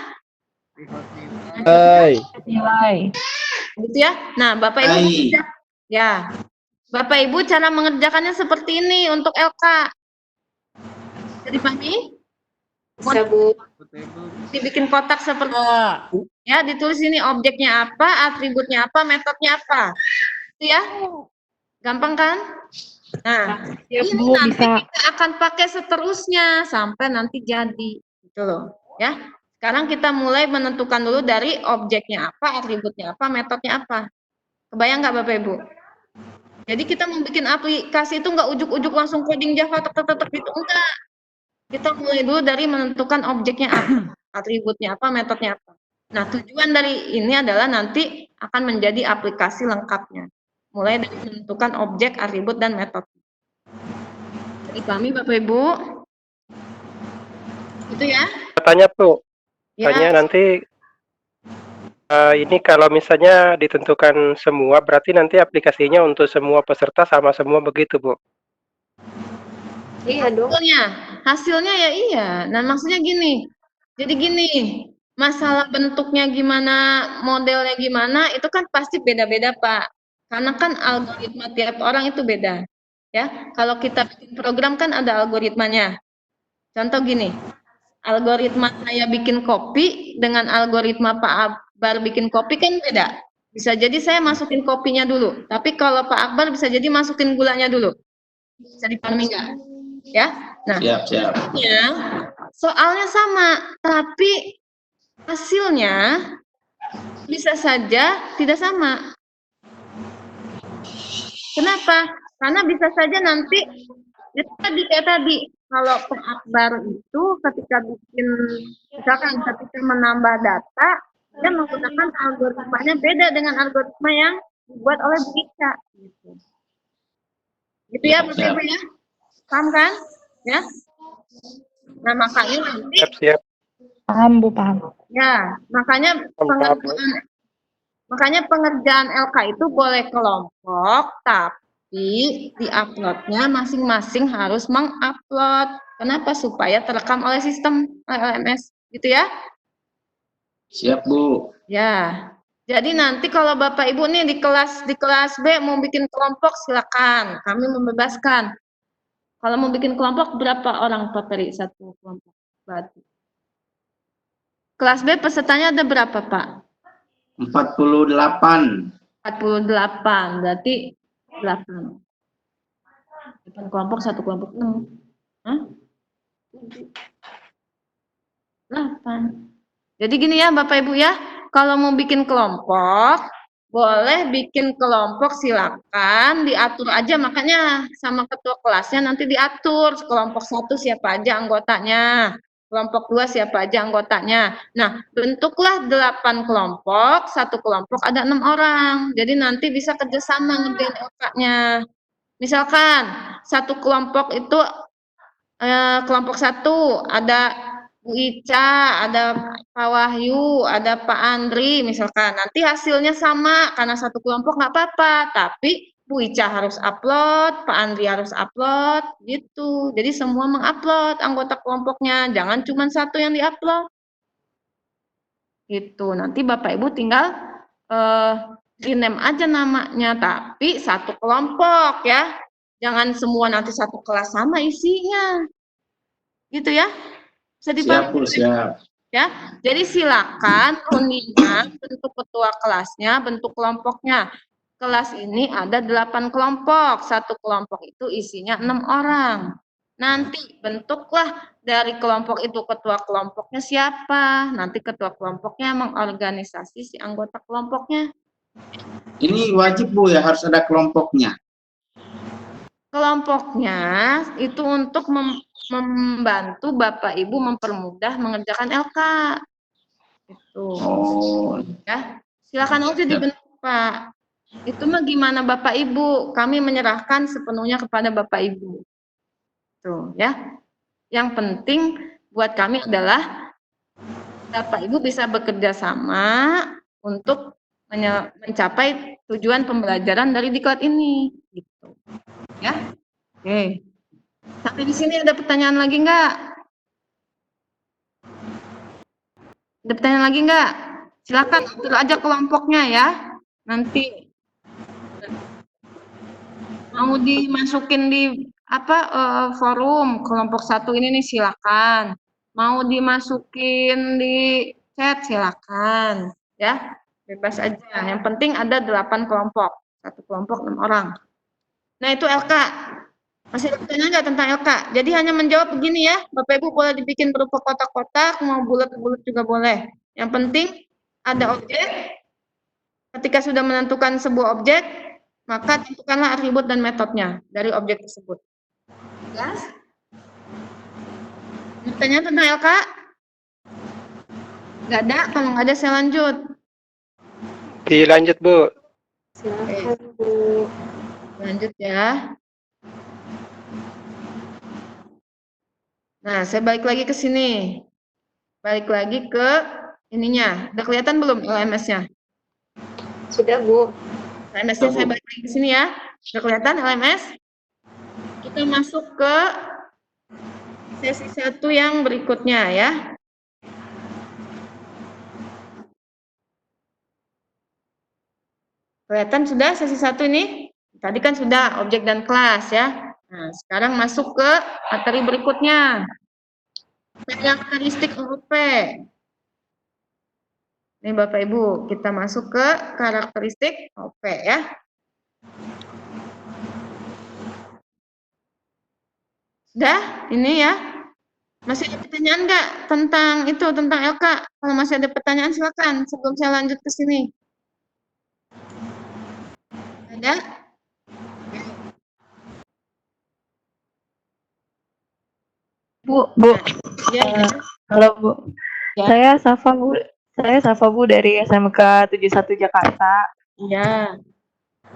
nilai. Gitu ya. Nah, Bapak Ibu ya. Bapak Ibu cara mengerjakannya seperti ini untuk LK. Bisa dipahami? Bisa, Bu. Dibikin kotak seperti ya, ditulis ini objeknya apa, atributnya apa, metodenya apa. Itu ya. Gampang kan? Nah, Ya, ini Bu, nanti bisa. kita akan pakai seterusnya sampai nanti jadi. Gitu loh, ya. Sekarang kita mulai menentukan dulu dari objeknya apa, atributnya apa, metodenya apa. Kebayang nggak Bapak Ibu? Jadi kita mau bikin aplikasi itu nggak ujuk-ujuk langsung coding Java tek gitu, enggak. Kita mulai dulu dari menentukan objeknya apa, atributnya apa, metodenya apa. Nah, tujuan dari ini adalah nanti akan menjadi aplikasi lengkapnya. Mulai dari menentukan objek, atribut, dan metode. Dipahami Bapak Ibu? Itu ya? Tanya Bu, Ya. tanya nanti ini kalau misalnya ditentukan semua, berarti nanti aplikasinya untuk semua peserta sama semua begitu Bu? Iya dong. Hasilnya ya iya. Nah, maksudnya gini. Jadi gini, masalah bentuknya gimana, modelnya gimana, itu kan pasti beda-beda Pak. Karena kan algoritma tiap orang itu beda. Ya, kalau kita bikin program kan ada algoritmanya. Contoh gini, algoritma saya bikin kopi dengan algoritma Pak Akbar bikin kopi kan beda. Bisa jadi saya masukin kopinya dulu, tapi kalau Pak Akbar bisa jadi masukin gulanya dulu. Bisa dipahami nggak? Ya, nah, Siap. ya, soalnya sama, tapi hasilnya bisa saja tidak sama. Kenapa? Karena bisa saja nanti kayak tadi, kalau Pak Akbar itu ketika bikin, misalkan ketika menambah data, dia menggunakan algoritmanya beda dengan algoritma yang dibuat oleh Bu Ica. Gitu ya, Bapak Ibu ya? Paham kan? Ya. Nah, makanya nanti Siap. Paham Bu, paham. ya, makanya pengerjaan LK itu boleh kelompok, tapi di uploadnya masing-masing harus mengupload. Kenapa? Supaya terekam oleh sistem LMS, gitu ya. Siap, Bu. Ya. Jadi nanti kalau Bapak Ibu nih di kelas B mau bikin kelompok silakan, kami membebaskan. Kalau mau bikin kelompok berapa orang Pak Peri satu kelompok? Berarti. Kelas B pesertanya ada berapa Pak? 48. 48, berarti 8. 8 kelompok, satu kelompok 6. Hah? 8. Jadi gini ya Bapak Ibu ya, kalau mau bikin kelompok, boleh bikin kelompok silakan, diatur aja makanya sama ketua kelasnya nanti diatur, kelompok 1 siapa aja anggotanya, kelompok 2 siapa aja anggotanya. Nah, bentuklah 8 kelompok, satu kelompok ada 6 orang, jadi nanti bisa kerjasama ngerjain LK-nya. Misalkan, satu kelompok itu, kelompok 1 ada Bu Ica, ada Pak Wahyu, ada Pak Andri misalkan. Nanti hasilnya sama karena satu kelompok nggak apa-apa, tapi Bu Ica harus upload, Pak Andri harus upload, gitu. Jadi semua mengupload anggota kelompoknya, jangan cuma satu yang diupload. Gitu. Nanti Bapak Ibu tinggal rename aja namanya, tapi satu kelompok ya. Jangan semua nanti satu kelas sama isinya. Gitu ya. Bisa Siap, Bu, siap. Ya, jadi silakan rundingkan bentuk ketua kelasnya, bentuk kelompoknya. Kelas ini ada 8 kelompok, satu kelompok itu isinya 6 orang. Nanti bentuklah dari kelompok itu ketua kelompoknya siapa. Nanti ketua kelompoknya mengorganisasi si anggota kelompoknya. Ini wajib Bu ya, harus ada kelompoknya. Kelompoknya itu untuk membantu Bapak Ibu mempermudah mengerjakan LK. Itu. Oh. Ya, silakan aja dibentuk Pak. Itu mah gimana Bapak Ibu? Kami menyerahkan sepenuhnya kepada Bapak Ibu. Tuh, ya. Yang penting buat kami adalah Bapak Ibu bisa bekerja sama untuk mencapai tujuan pembelajaran dari diklat ini. Gitu. Ya. Oke. Sampai di sini ada pertanyaan lagi nggak? Ada pertanyaan lagi nggak? Silakan atur aja kelompoknya ya. Nanti mau dimasukin di forum kelompok 1 ini nih silakan. Mau dimasukin di chat silakan ya. Bebas aja. Yang penting ada 8 kelompok. Satu kelompok 6 orang. Nah, itu LK. Masih ada pertanyaan nggak tentang LK? Jadi hanya menjawab begini ya, Bapak Ibu boleh dibikin berupa kotak-kotak, mau bulat-bulat juga boleh. Yang penting ada objek. Ketika sudah menentukan sebuah objek, maka tentukanlah atribut dan metodenya dari objek tersebut. Jelas? Pertanyaan tentang LK? Nggak ada? Kalau nggak ada saya lanjut. Dilanjut Bu. Silakan Bu. Lanjut ya. Nah, saya balik lagi ke sini. Balik lagi ke ininya. Udah kelihatan belum LMS-nya? Sudah, Bu. LMS-nya saya balik lagi ke sini ya. Udah kelihatan LMS? Kita masuk ke sesi 1 yang berikutnya ya. Kelihatan sudah sesi 1 ini? Tadi kan sudah objek dan kelas ya. Nah, sekarang masuk ke materi berikutnya. Karakteristik OOP. Ini Bapak Ibu, kita masuk ke karakteristik OOP ya. Sudah? Ini ya. Masih ada pertanyaan nggak tentang itu, tentang LK? Kalau masih ada pertanyaan silakan sebelum saya lanjut ke sini. Ada? Bu, Ya. halo Bu. Ya. Saya Safa Bu dari SMK 71 Jakarta. Iya.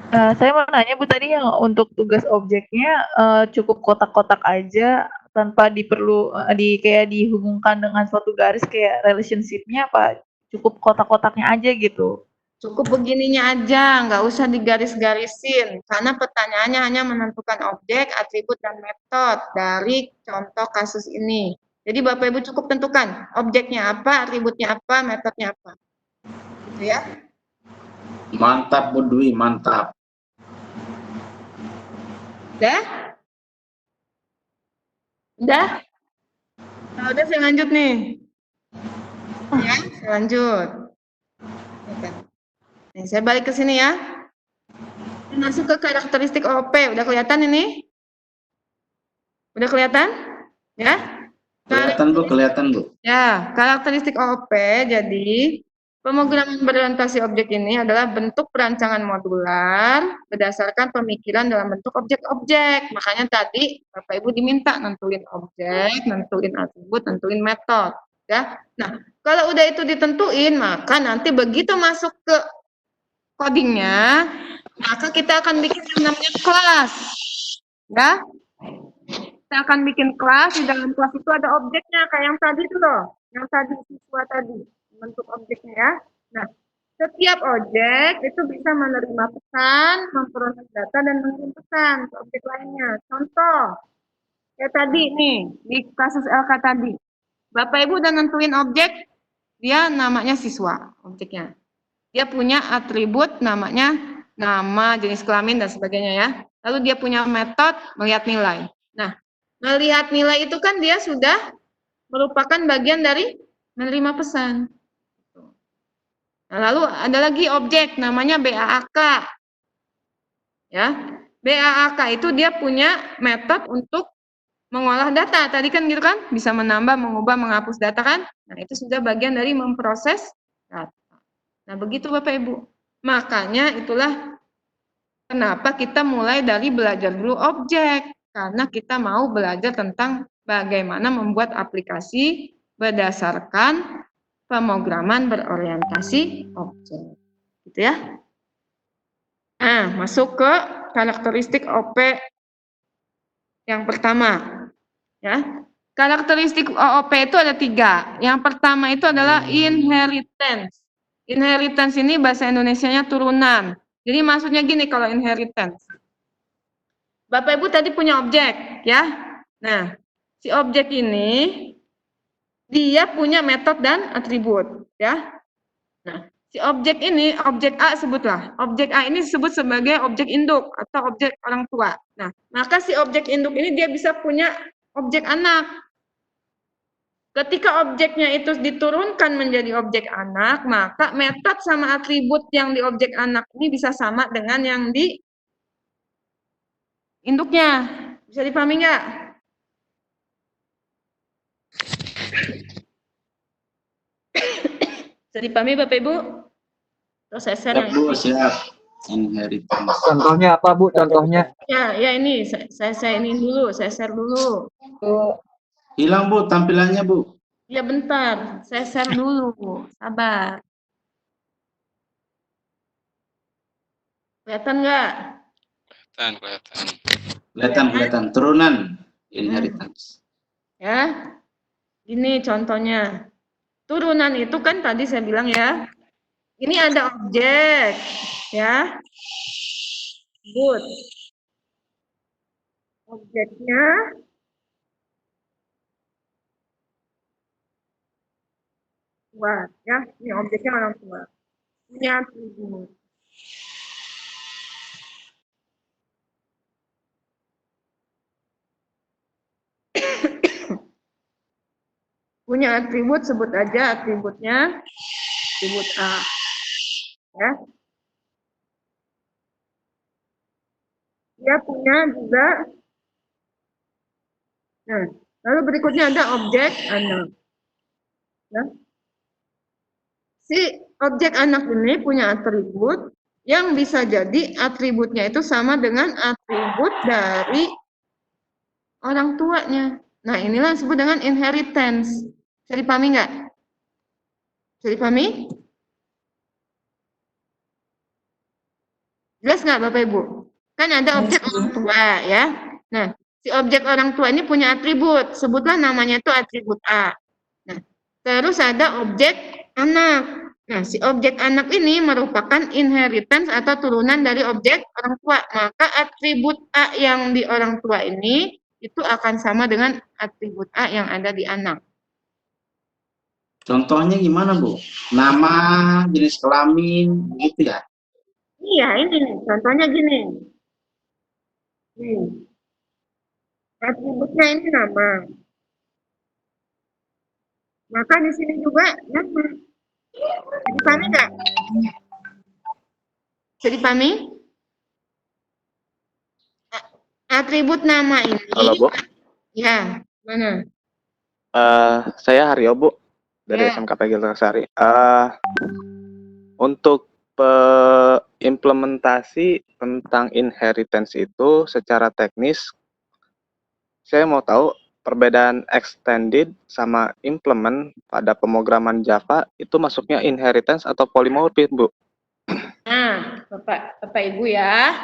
Saya mau nanya Bu tadi yang untuk tugas objeknya cukup kotak-kotak aja tanpa kayak dihubungkan dengan suatu garis kayak relationship-nya apa cukup kotak-kotaknya aja gitu. Cukup begininya aja, nggak usah digaris-garisin, karena pertanyaannya hanya menentukan objek, atribut, dan metode dari contoh kasus ini. Jadi Bapak Ibu cukup tentukan objeknya apa, atributnya apa, metodenya apa. Gitu ya. Mantap Bu Dwi, mantap. Udah? Udah? Nah, udah saya lanjut nih. Ya, saya lanjut. Nih, saya balik ke sini ya. Masuk ke karakteristik OOP. Udah kelihatan ini? Udah kelihatan? Ya? Kelihatan Bu. Ya, karakteristik OOP. Jadi, pemrograman berorientasi objek ini adalah bentuk perancangan modular berdasarkan pemikiran dalam bentuk objek-objek. Makanya tadi Bapak Ibu diminta nentuin objek, nentuin atribut, nentuin metode. Ya. Nah, kalau udah itu ditentuin, maka nanti begitu masuk ke codingnya, maka kita akan bikin yang namanya kelas. Ya. Kita akan bikin kelas, di dalam kelas itu ada objeknya, kayak yang tadi itu loh. Yang tadi siswa tadi. Bentuk objeknya ya. Nah, setiap objek itu bisa menerima pesan, memproses data, dan mengirim pesan ke objek lainnya. Contoh, kayak tadi nih, di kasus LK tadi. Bapak Ibu udah nentuin objek, dia namanya siswa, objeknya. Dia punya atribut namanya nama, jenis kelamin, dan sebagainya ya. Lalu dia punya metode melihat nilai. Nah, melihat nilai itu kan dia sudah merupakan bagian dari menerima pesan. Nah, lalu ada lagi objek namanya BAAK. Ya. BAAK itu dia punya metode untuk mengolah data. Tadi kan gitu kan, bisa menambah, mengubah, menghapus data kan? Nah, itu sudah bagian dari memproses data. Nah, begitu Bapak Ibu. Makanya itulah kenapa kita mulai dari belajar dulu objek. Karena kita mau belajar tentang bagaimana membuat aplikasi berdasarkan pemrograman berorientasi objek, gitu ya. Nah, masuk ke karakteristik OP yang pertama, ya. Karakteristik OOP itu ada 3. Yang pertama itu adalah inheritance. Inheritance ini bahasa Indonesianya turunan. Jadi maksudnya gini kalau inheritance. Bapak Ibu tadi punya objek, ya. Nah, si objek ini dia punya metode dan atribut, ya. Nah, si objek ini, objek A sebutlah. Objek A ini disebut sebagai objek induk atau objek orang tua. Nah, maka si objek induk ini dia bisa punya objek anak. Ketika objeknya itu diturunkan menjadi objek anak, maka metode sama atribut yang di objek anak ini bisa sama dengan yang di induknya. Bisa dipahami nggak? Bisa dipahami Bapak Ibu? Terus saya share Siap Bu, siap. Inheritance. Contohnya apa Bu? Contohnya? Ya ini saya ini dulu, saya share dulu. Hilang Bu tampilannya Bu. Ya bentar, saya share dulu. Sabar. Kelihatan nggak? Kelihatan. Turunan inheritance. Ya. Ini contohnya. Turunan itu kan tadi saya bilang ya. Ini ada objek, ya. Good. Objeknya tua, ya. Ini objeknya orang tua. Ini atribut. Punya atribut, sebut aja atributnya, atribut A. Ya. Dia punya juga, nah, lalu berikutnya ada objek anak. Ya. Si objek anak ini punya atribut yang bisa jadi atributnya itu sama dengan atribut dari orang tuanya. Nah, inilah disebut dengan inheritance. Bisa dipahami nggak? Bisa dipahami? Jelas nggak Bapak Ibu? Kan ada objek orang tua ya. Nah, si objek orang tua ini punya atribut. Sebutlah namanya itu atribut A. Nah, terus ada objek anak. Nah, si objek anak ini merupakan inheritance atau turunan dari objek orang tua. Maka atribut A yang di orang tua ini itu akan sama dengan atribut A yang ada di anak. Contohnya gimana, Bu? Nama, jenis kelamin, gitu ya? Iya, ini contohnya gini. Atributnya ini nama. Maka di sini juga nama. Bisa dipahami nggak? Bisa dipahami? Atribut nama ini. Halo, Bu. Ya, mana? Saya Haryo, Bu, dari Ya. SMK PGL Sari. Untuk implementasi tentang inheritance itu secara teknis, saya mau tahu perbedaan extended sama implement pada pemrograman Java itu masuknya inheritance atau polymorphism, Bu? Nah, Bapak Ibu ya,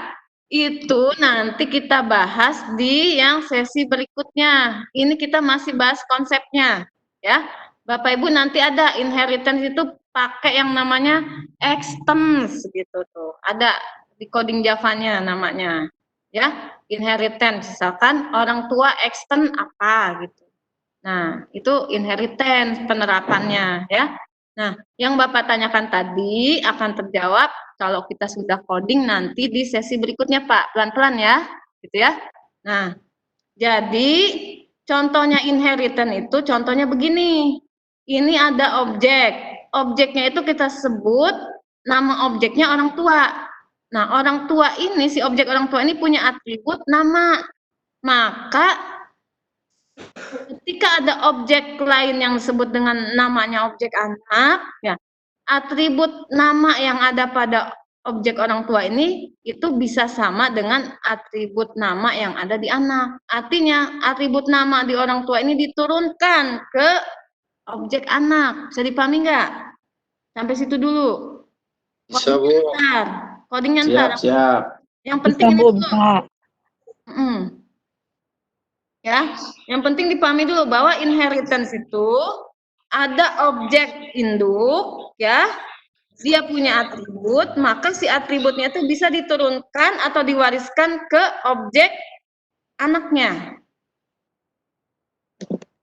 itu nanti kita bahas di yang sesi berikutnya. Ini kita masih bahas konsepnya, ya. Bapak Ibu nanti ada inheritance itu pakai yang namanya extends gitu tuh. Ada di coding Javanya namanya, ya. Inheritance, misalkan orang tua extend apa gitu. Nah, itu inheritance penerapannya, ya. Nah, yang Bapak tanyakan tadi akan terjawab kalau kita sudah coding nanti di sesi berikutnya, Pak. Pelan-pelan ya, gitu ya. Nah, jadi contohnya inheritance itu contohnya begini. Ini ada objek. Objeknya itu kita sebut nama objeknya orang tua. Nah, orang tua ini, si objek orang tua ini punya atribut nama. Maka ketika ada objek lain yang disebut dengan namanya objek anak, ya, atribut nama yang ada pada objek orang tua ini itu bisa sama dengan atribut nama yang ada di anak. Artinya atribut nama di orang tua ini diturunkan ke objek anak. Bisa dipahami nggak? Sampai situ dulu. Bisa, Bu. Codingnya ntar. Siap. Yang penting ini dulu. Ya, yang penting dipahami dulu bahwa inheritance itu ada objek induk, ya, dia punya atribut, maka si atributnya itu bisa diturunkan atau diwariskan ke objek anaknya.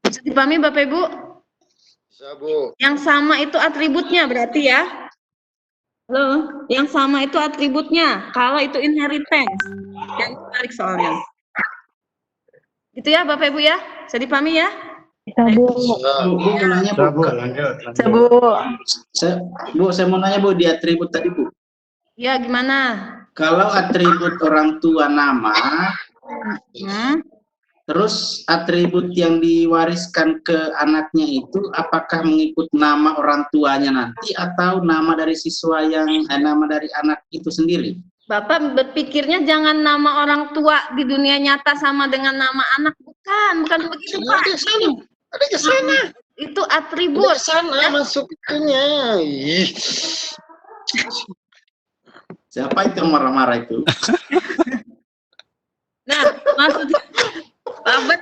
Bisa dipahami Bapak Ibu? Bisa, Bu. Yang sama itu atributnya berarti ya. Halo, yang sama itu atributnya. Kalau itu inheritance, yang ditarik soalnya. Gitu ya Bapak Ibu ya, bisa dipahami ya? Bisa, Bu. Bu, mau nanya, Bu. Bisa, Bu. Saya mau nanya, Bu, di atribut tadi, Bu. Ya, gimana? Kalau atribut orang tua nama, terus atribut yang diwariskan ke anaknya itu apakah mengikut nama orang tuanya nanti atau nama dari siswa yang nama dari anak itu sendiri? Bapak berpikirnya jangan nama orang tua di dunia nyata sama dengan nama anak, bukan begitu Pak. Ada ke sana. Itu atribut. Ada ke sana masuk itunya. Siapa itu yang marah-marah itu? Nah,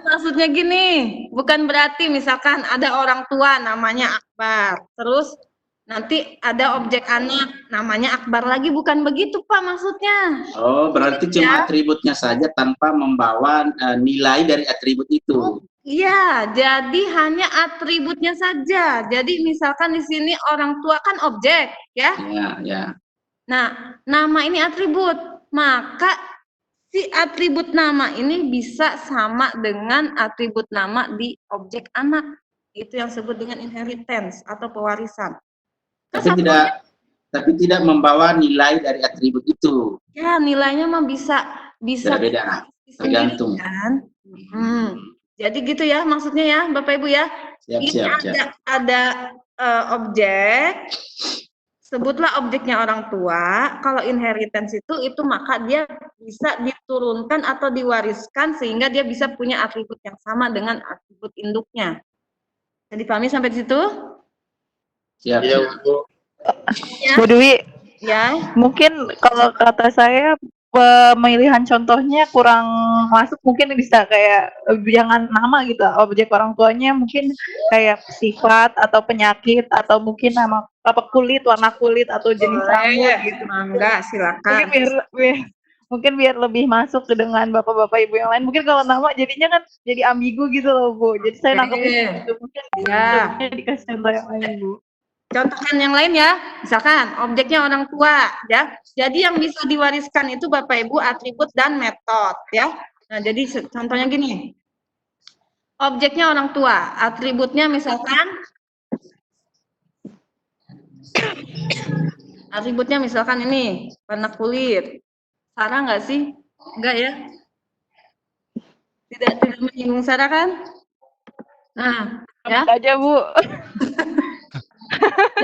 maksudnya gini, bukan berarti misalkan ada orang tua namanya Akbar, terus nanti ada objek anak namanya Akbar lagi, bukan begitu Pak maksudnya. Oh, berarti cuma atributnya saja tanpa membawa nilai dari atribut itu. Iya, jadi hanya atributnya saja. Jadi misalkan di sini orang tua kan objek, ya? Ya. Nah, nama ini atribut, maka si atribut nama ini bisa sama dengan atribut nama di objek anak. Itu yang disebut dengan inheritance atau pewarisan. Tapi tidak membawa nilai dari atribut itu. Ya, nilainya mah bisa beda, tergantung. Kan? Jadi gitu ya maksudnya ya Bapak Ibu ya. Siap. Ada objek, sebutlah objeknya orang tua. Kalau inheritance itu maka dia bisa diturunkan atau diwariskan sehingga dia bisa punya atribut yang sama dengan atribut induknya. Bisa dipahami sampai di situ? Siap. Bu Dwi, ya. Mungkin kalau kata saya pemilihan contohnya kurang masuk, mungkin bisa kayak jangan nama gitu, objek orang tuanya mungkin kayak sifat atau penyakit atau mungkin nama apa kulit, warna kulit atau jenis rambut gitu. Mangga, silakan. Mungkin biar Mungkin biar lebih masuk ke dengan bapak-bapak ibu yang lain. Mungkin kalau nama jadinya kan jadi ambigu gitu loh Bu. Jadi saya nangkepnya gitu. Mungkin Ya. dikasih contoh yang lain Bu. Contohkan yang lain ya, misalkan objeknya orang tua ya. Jadi yang bisa diwariskan itu Bapak Ibu atribut dan metode ya. Nah, jadi contohnya gini. Objeknya orang tua, atributnya misalkan ini warna kulit. Sarah nggak sih? Enggak ya? Tidak menyinggung Sarah kan? Nah, ya. Aja Bu.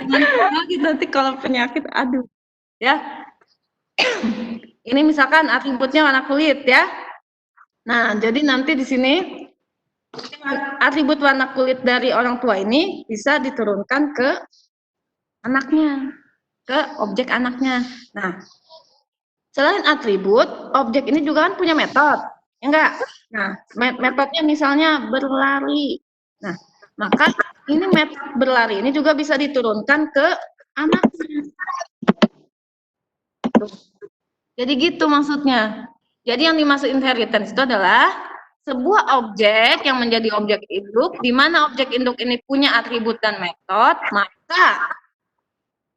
Jangan lagi nanti kalau penyakit, aduh, ya. Ini misalkan atributnya warna kulit ya. Nah, jadi nanti di sini atribut warna kulit dari orang tua ini bisa diturunkan ke anaknya, ke objek anaknya. Nah, selain atribut, objek ini juga kan punya metode, ya enggak? Nah, metodenya misalnya berlari. Nah, maka ini metode berlari ini juga bisa diturunkan ke anaknya. Jadi gitu maksudnya. Jadi yang dimaksud inheritance itu adalah sebuah objek yang menjadi objek induk, di mana objek induk ini punya atribut dan metode, maka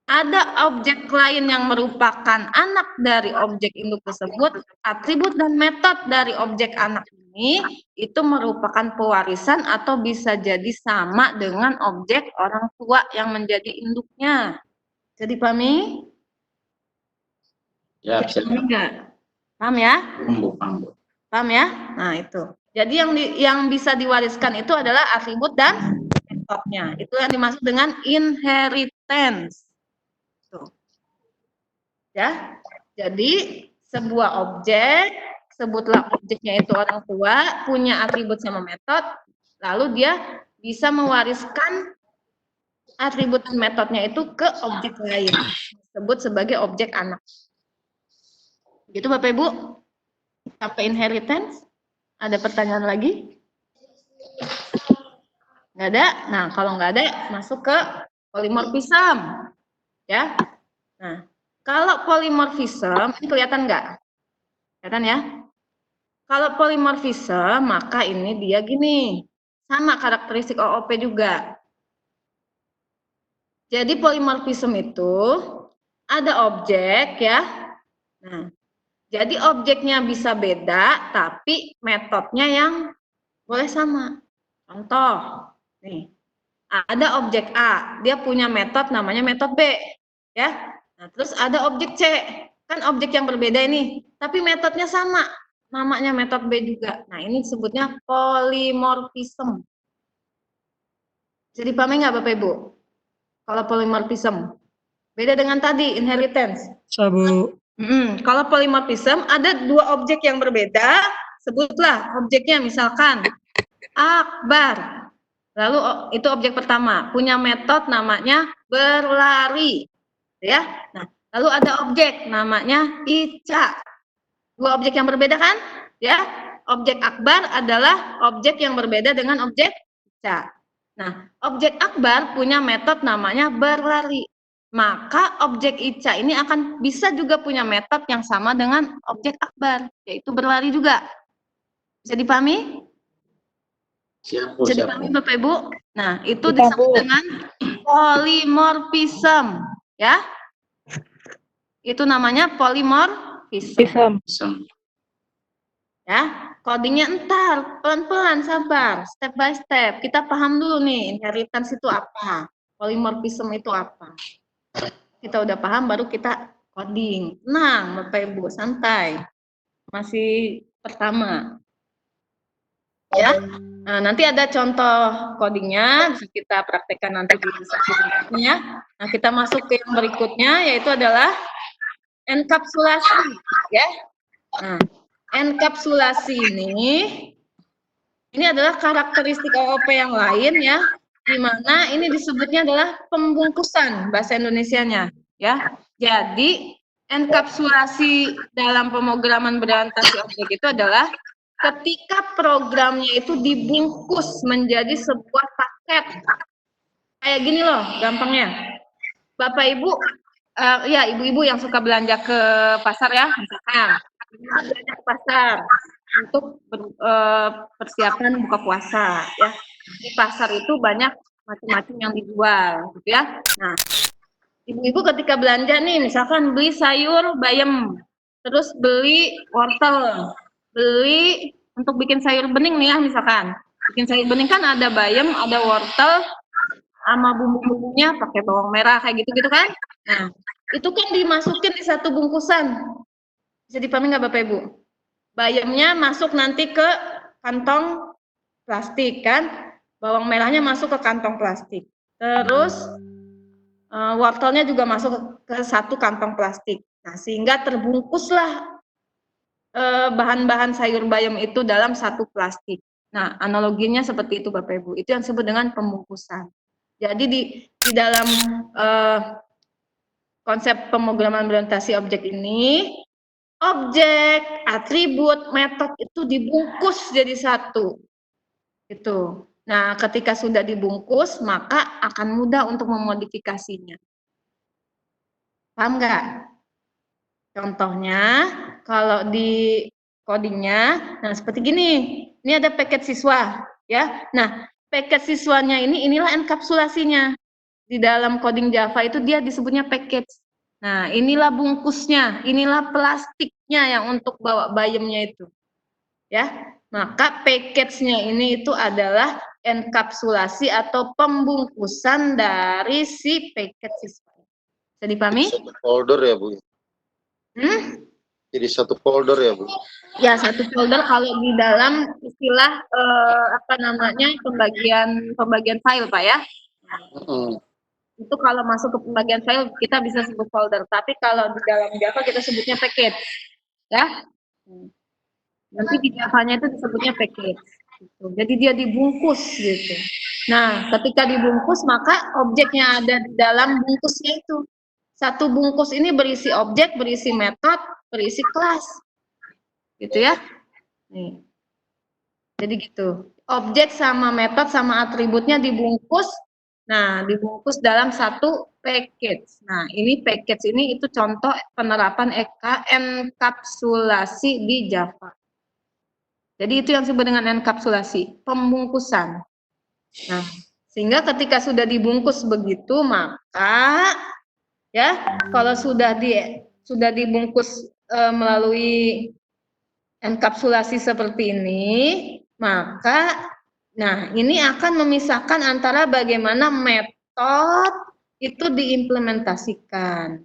ada objek lain yang merupakan anak dari objek induk tersebut, atribut dan metode dari objek anak ini itu merupakan pewarisan atau bisa jadi sama dengan objek orang tua yang menjadi induknya. Jadi pahami? Ya, bisa. Pahami enggak? Paham ya? Paham ya? Nah, itu. Jadi yang bisa diwariskan itu adalah atribut dan metodenya. Itu yang dimaksud dengan inheritance. Tuh. Ya. Jadi sebuah objek, sebutlah objeknya itu orang tua, punya atribut sama metode, lalu dia bisa mewariskan atribut dan metodenya itu ke objek lain. Disebut sebagai objek anak. Gitu Bapak Ibu, sampai inheritance. Ada pertanyaan lagi? Nggak ada? Nah, kalau nggak ada, masuk ke polymorphism. Ya. Nah, kalau polymorphism, ini kelihatan nggak? Kelihatan ya? Kalau polymorphism, maka ini dia gini. Sama karakteristik OOP juga. Jadi polymorphism itu ada objek ya. Nah, jadi objeknya bisa beda, tapi metodenya yang boleh sama. Contoh, nih, ada objek A, dia punya metode namanya metode B, ya. Nah, terus ada objek C, kan objek yang berbeda ini, tapi metodenya sama, namanya metode B juga. Nah, ini disebutnya polymorphism. Jadi pahami nggak Bapak Ibu? Kalau polymorphism, beda dengan tadi inheritance. Sabu. Kalau polymorphism ada dua objek yang berbeda, sebutlah objeknya misalkan Akbar. Lalu itu objek pertama, punya metode namanya berlari. Ya. Nah, lalu ada objek namanya Ica. Dua objek yang berbeda kan? Ya. Objek Akbar adalah objek yang berbeda dengan objek Ica. Nah, objek Akbar punya metode namanya berlari. Maka objek Ica ini akan bisa juga punya metode yang sama dengan objek Akbar, yaitu berlari juga. Bisa dipahami? Bisa dipahami Bapak Ibu? Nah, itu disebut dengan polymorphism, ya. Itu namanya polymorphism. Ya, codingnya entar, pelan-pelan, sabar, step by step. Kita paham dulu nih, inheritance itu apa, polymorphism itu apa. Kita udah paham, baru kita coding. Tenang, Bapak Ibu, santai. Masih pertama. Ya, nah, nanti ada contoh codingnya, bisa kita praktekkan nanti di sesi berikutnya. Nah, kita masuk ke yang berikutnya, yaitu adalah enkapsulasi. Ya, nah, enkapsulasi ini adalah karakteristik OOP yang lain ya, di mana ini disebutnya adalah pembungkusan bahasa Indonesianya ya. Jadi enkapsulasi dalam pemrograman berorientasi objek itu adalah ketika programnya itu dibungkus menjadi sebuah paket. Kayak gini loh gampangnya. Bapak Ibu, ya ibu-ibu yang suka belanja ke pasar ya, misalkan belanja ke pasar untuk persiapan buka puasa ya. Di pasar itu banyak macam-macam yang dijual gitu ya. Nah, ibu-ibu ketika belanja nih, misalkan beli sayur bayam, terus beli wortel, beli untuk bikin sayur bening nih ya, misalkan bikin sayur bening kan ada bayam, ada wortel, sama bumbu-bumbunya pakai bawang merah kayak gitu-gitu kan. Nah, itu kan dimasukin di satu bungkusan. Bisa dipahami nggak Bapak Ibu? Bayamnya masuk nanti ke kantong plastik kan, bawang merahnya masuk ke kantong plastik. Terus wortelnya juga masuk ke satu kantong plastik. Nah, sehingga terbungkuslah bahan-bahan sayur bayam itu dalam satu plastik. Nah, analoginya seperti itu Bapak Ibu. Itu yang disebut dengan pembungkusan. Jadi di dalam konsep pemrograman berorientasi objek ini, objek, atribut, metode itu dibungkus jadi satu. Gitu. Nah, ketika sudah dibungkus, maka akan mudah untuk memodifikasinya. Paham nggak? Contohnya, kalau di codingnya, nah seperti gini. Ini ada paket siswa, ya. Nah, paket siswanya inilah enkapsulasinya. Di dalam coding Java itu dia disebutnya package. Nah, inilah bungkusnya, inilah plastiknya yang untuk bawa bayamnya itu. Ya, maka package-nya ini itu adalah enkapsulasi atau pembungkusan dari si paket siswa. Bisa dipahami? Satu folder ya Bu? Jadi satu folder ya Bu? Ya, satu folder kalau di dalam istilah pembagian file Pak ya. Itu kalau masuk ke pembagian file kita bisa sebut folder, tapi kalau di dalam Java kita sebutnya package, ya. Nanti di Java-nya itu disebutnya package. Gitu. Jadi dia dibungkus gitu. Nah, ketika dibungkus maka objeknya ada di dalam bungkusnya itu. Satu bungkus ini berisi objek, berisi metode, berisi kelas, gitu ya. Nih. Jadi gitu. Objek sama metode sama atributnya dibungkus. Nah, dibungkus dalam satu package. Nah, ini package ini itu contoh penerapan enkapsulasi di Java. Jadi itu yang disebut dengan enkapsulasi, pembungkusan. Nah, sehingga ketika sudah dibungkus begitu, maka ya, kalau sudah dibungkus melalui enkapsulasi seperti ini, maka nah, ini akan memisahkan antara bagaimana metode itu diimplementasikan.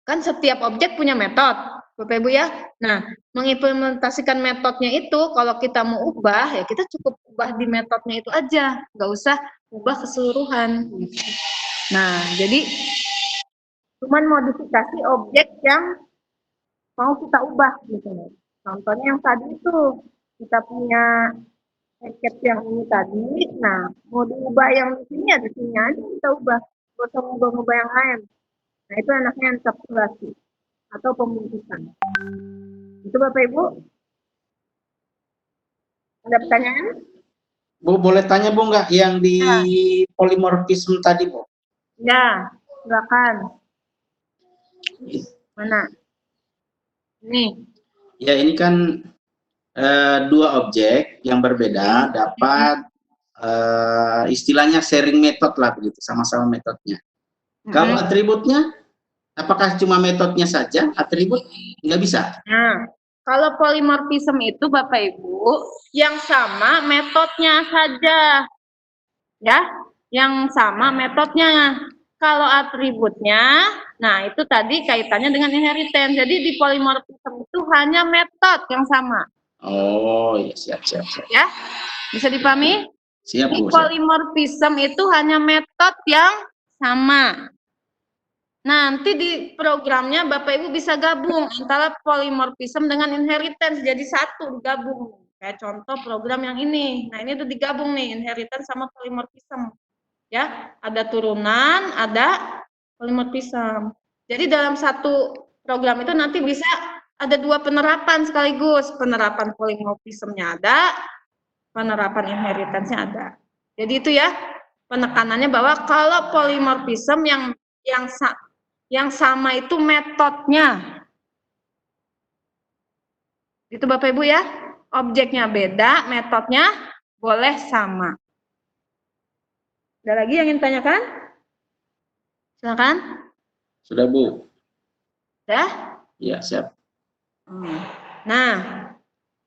Kan setiap objek punya metode, Bapak Ibu ya. Nah, mengimplementasikan metodenya itu, kalau kita mau ubah, ya kita cukup ubah di metodenya itu aja, nggak usah ubah keseluruhan. Nah, jadi cuman modifikasi objek yang mau kita ubah gitu. Contohnya yang tadi itu kita punya paket yang ini tadi, nah mau diubah yang di sini ya di sini aja kita ubah, nggak usah ngubah yang lain. Nah itu enaknya enkapsulasi atau pembungkusan. Itu Bapak Ibu. Ada pertanyaan? Bu boleh tanya Bu nggak yang di polimorfisme tadi Bu? Ya, silakan. Mana? Nih. Ya ini kan dua objek yang berbeda dapat istilahnya sharing method lah begitu, sama-sama metodenya. Kalau atributnya, apakah cuma metodenya saja, atribut nggak bisa? Nah, kalau polimorfisme itu Bapak Ibu, yang sama metodenya saja, ya, yang sama metodenya. Kalau atributnya, nah itu tadi kaitannya dengan inheritance. Jadi di polimorfisme itu hanya metode yang sama. Oh, ya siap. Ya, bisa dipahami? Siap, Bu. Polimorfisme itu hanya metode yang sama. Nanti di programnya Bapak Ibu bisa gabung antara polimorfisme dengan inheritance jadi satu, digabung. Kayak contoh program yang ini. Nah, ini tuh digabung nih, inheritance sama polimorfisme. Ya, ada turunan, ada polimorfisme. Jadi dalam satu program itu nanti bisa ada dua penerapan sekaligus, penerapan polimorfismenya ada, penerapan inheritance-nya ada. Jadi itu ya penekanannya bahwa kalau polimorfisme yang sama itu metodenya. Itu Bapak Ibu ya. Objeknya beda, metodenya boleh sama. Ada lagi yang ingin tanyakan? Silakan. Sudah Bu. Sudah? Ya, siap. Nah,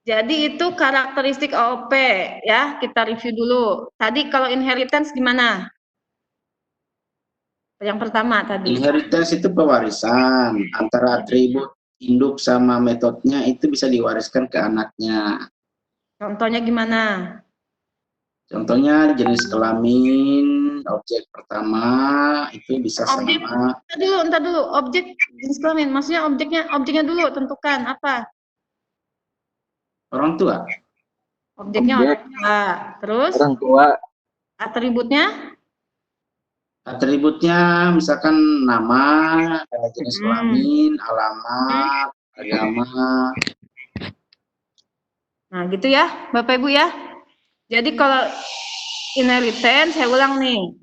jadi itu karakteristik OOP ya. Kita review dulu. Tadi kalau inheritance gimana? Yang pertama tadi. Inheritance itu pewarisan antara atribut induk sama metodenya itu bisa diwariskan ke anaknya. Contohnya gimana? Contohnya jenis kelamin, objek pertama itu bisa Objek, sama. Entar dulu. Objek jenis kelamin. Maksudnya objeknya dulu tentukan apa? Orang tua. Objeknya orang tua. Terus? Orang tua. Atributnya? Atributnya misalkan nama, jenis kelamin, alamat, agama. Nah, gitu ya, Bapak Ibu ya. Jadi kalau inheritance, saya ulang nih.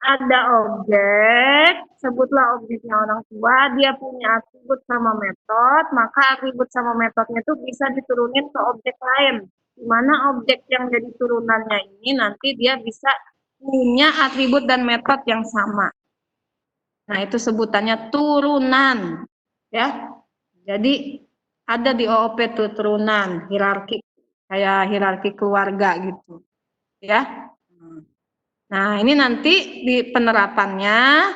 Ada objek, sebutlah objeknya orang tua, dia punya atribut sama metode, maka atribut sama metodenya itu bisa diturunin ke objek lain. Di mana objek yang jadi turunannya ini nanti dia bisa punya atribut dan metode yang sama. Nah, itu sebutannya turunan. Ya. Jadi ada di OOP itu turunan, hierarki, kayak hierarki keluarga gitu. Ya. Nah, ini nanti di penerapannya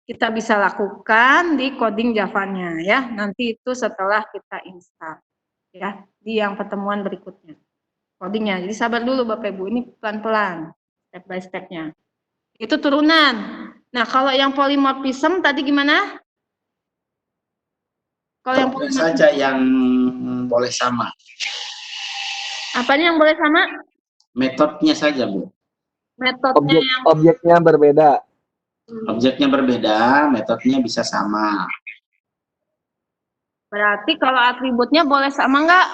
kita bisa lakukan di coding Java-nya ya. Nanti itu setelah kita install ya di yang pertemuan berikutnya. Codingnya. Jadi sabar dulu Bapak Ibu, ini pelan-pelan step by step-nya. Itu turunan. Nah, kalau yang polymorphism tadi gimana? Kalau yang polymorphism saja yang boleh sama. Apanya yang boleh sama? Metodenya saja, Bu. Metodenya Objeknya berbeda. Objeknya berbeda, metodenya bisa sama. Berarti kalau atributnya boleh sama nggak?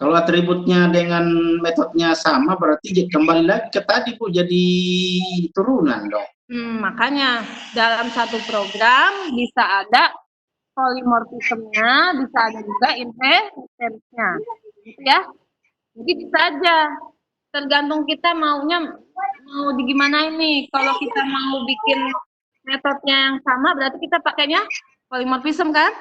Kalau atributnya dengan metodenya sama, berarti kembali lagi ke tadi, Bu, jadi turunan dong. Makanya dalam satu program bisa ada polymorphism-nya, bisa ada juga inheritance-nya. Gitu ya. Jadi bisa aja. Tergantung kita mau di gimana ini. Kalau kita mau bikin metodenya yang sama, berarti kita pakainya polymorphism kan?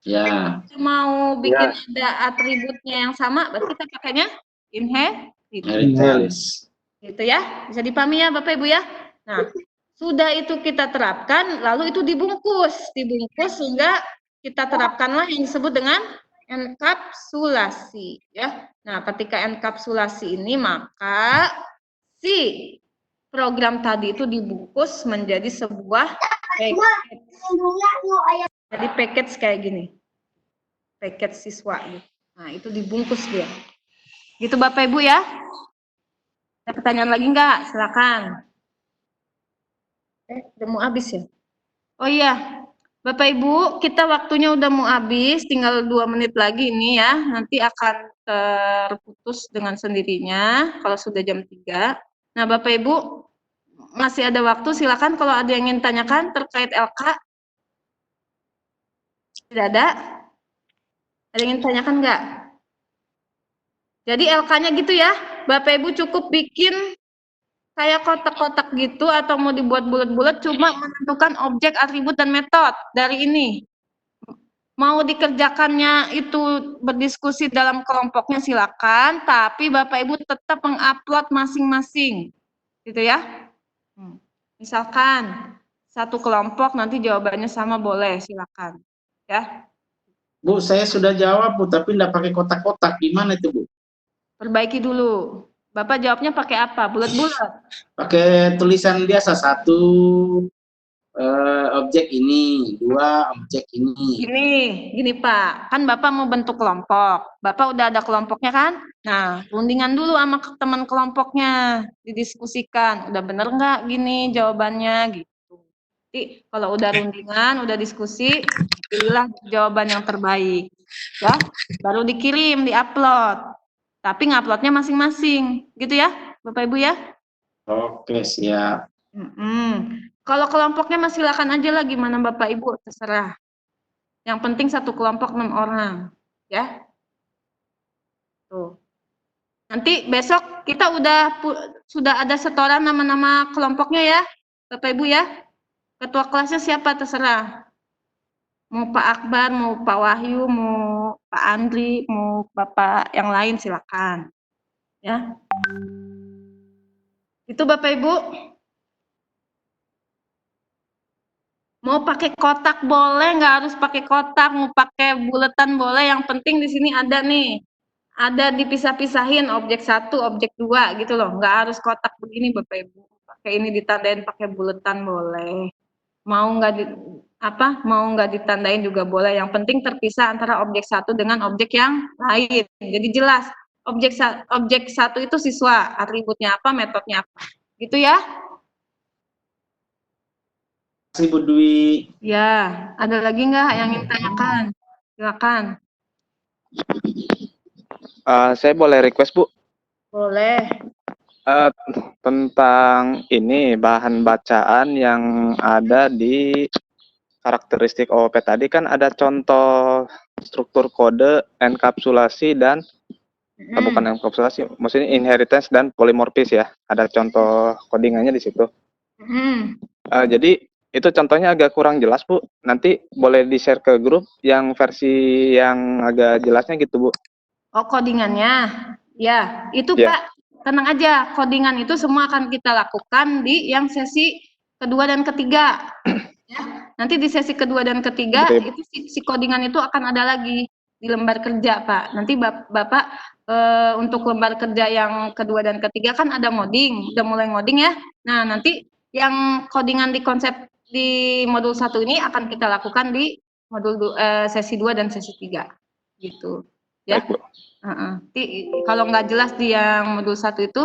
Ya. Mau bikin ada atributnya yang sama, berarti kita pakainya inheritance. Gitu ya. Bisa dipahami ya Bapak Ibu ya. Nah, sudah itu kita terapkan, lalu itu dibungkus sehingga kita terapkanlah yang disebut dengan enkapsulasi ya. Nah, ketika enkapsulasi ini maka si program tadi itu dibungkus menjadi sebuah package. Jadi package kayak gini. Package siswa gitu. Nah, itu dibungkus dia. Gitu Bapak Ibu ya. Ada pertanyaan lagi enggak? Silakan. Udah mau habis ya? Oh iya. Bapak Ibu, kita waktunya udah mau habis, tinggal 2 menit lagi ini ya. Nanti akan terputus dengan sendirinya kalau sudah jam 3. Nah, Bapak Ibu, masih ada waktu, silakan kalau ada yang ingin tanyakan terkait LK. Tidak ada? Ada yang ingin tanyakan enggak? Jadi LK-nya gitu ya. Bapak Ibu cukup bikin kayak kotak-kotak gitu atau mau dibuat bulat-bulat, cuma menentukan objek, atribut, dan metode dari ini. Mau dikerjakannya itu berdiskusi dalam kelompoknya silakan, tapi Bapak Ibu tetap mengupload masing-masing. Gitu ya. Misalkan satu kelompok nanti jawabannya sama boleh, silakan. Ya. Bu, saya sudah jawab, Bu, tapi enggak pakai kotak-kotak. Gimana itu, Bu? Perbaiki dulu. Bapak jawabnya pakai apa? Bulat-bulat? Pakai tulisan biasa, 1 objek ini, 2 objek ini. Gini Pak, kan Bapak mau bentuk kelompok. Bapak udah ada kelompoknya kan? Nah, rundingan dulu sama teman kelompoknya, didiskusikan. Udah bener nggak gini jawabannya gitu. Jadi kalau udah rundingan, udah diskusi, pilihlah jawaban yang terbaik. Ya, baru dikirim, diupload. Tapi nguploadnya masing-masing, gitu ya, Bapak Ibu ya? Oke, siap. Kalau kelompoknya masih silakan aja lah gimana Bapak Ibu, terserah. Yang penting satu kelompok 6 orang, ya. Tuh. Nanti besok kita sudah ada setoran nama-nama kelompoknya ya, Bapak Ibu ya. Ketua kelasnya siapa terserah. Mau Pak Akbar, mau Pak Wahyu, mau Pak Andri, mau Bapak yang lain silakan. Ya. Itu Bapak Ibu. Mau pakai kotak boleh, nggak harus pakai kotak, mau pakai buletan boleh, yang penting di sini ada nih. Ada dipisah-pisahin objek 1, objek 2 gitu loh. Nggak harus kotak begini Bapak Ibu. Pakai ini ditandain pakai buletan boleh. Mau nggak ditandain juga boleh. Yang penting terpisah antara objek 1 dengan objek yang lain. Jadi jelas objek 1 itu siswa, atributnya apa, metodenya apa. Gitu ya. Terima kasih Bu Dwi. Ya, ada lagi nggak yang ingin tanyakan? Silakan. Saya boleh request, Bu? Boleh. Tentang ini bahan bacaan yang ada di karakteristik OOP tadi kan ada contoh struktur kode, enkapsulasi dan bukan enkapsulasi, maksudnya inheritance dan polymorphis ya. Ada contoh codingannya di situ. Jadi itu contohnya agak kurang jelas, Bu. Nanti boleh di-share ke grup yang versi yang agak jelasnya gitu, Bu. Oh, codingannya. Ya, itu Pak, tenang aja. Codingan itu semua akan kita lakukan di yang sesi kedua dan ketiga. Ya, nanti di sesi kedua dan ketiga itu si codingan itu akan ada lagi di lembar kerja, Pak. Nanti Bapak untuk lembar kerja yang kedua dan ketiga kan ada ngoding, udah mulai ngoding ya. Nah, nanti yang codingan di konsep di modul 1 ini akan kita lakukan di modul sesi 2 dan sesi 3. Gitu. Ya. Kalau nggak jelas di yang modul 1 itu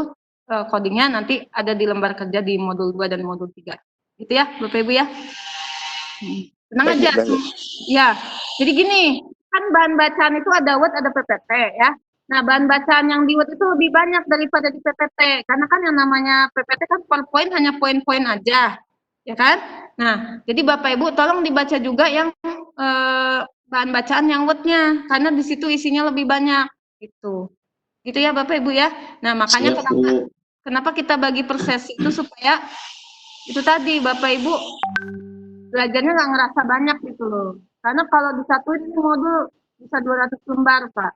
codingnya nanti ada di lembar kerja di modul 2 dan modul 3. Gitu ya, Bapak Ibu ya. Tenang aja. Ya. Jadi gini, kan bahan bacaan itu ada Word, ada PPT ya. Nah, bahan bacaan yang di Word itu lebih banyak daripada di PPT. Karena kan yang namanya PPT kan PowerPoint hanya poin-poin aja. Ya kan? Nah, jadi Bapak Ibu tolong dibaca juga yang bahan bacaan yang Word-nya. Karena di situ isinya lebih banyak. Gitu ya Bapak Ibu ya. Nah, makanya kenapa kita bagi per sesi itu supaya itu tadi Bapak Ibu belajarnya nggak ngerasa banyak gitu loh. Karena kalau disatuin ini modul bisa 200 lembar, Pak.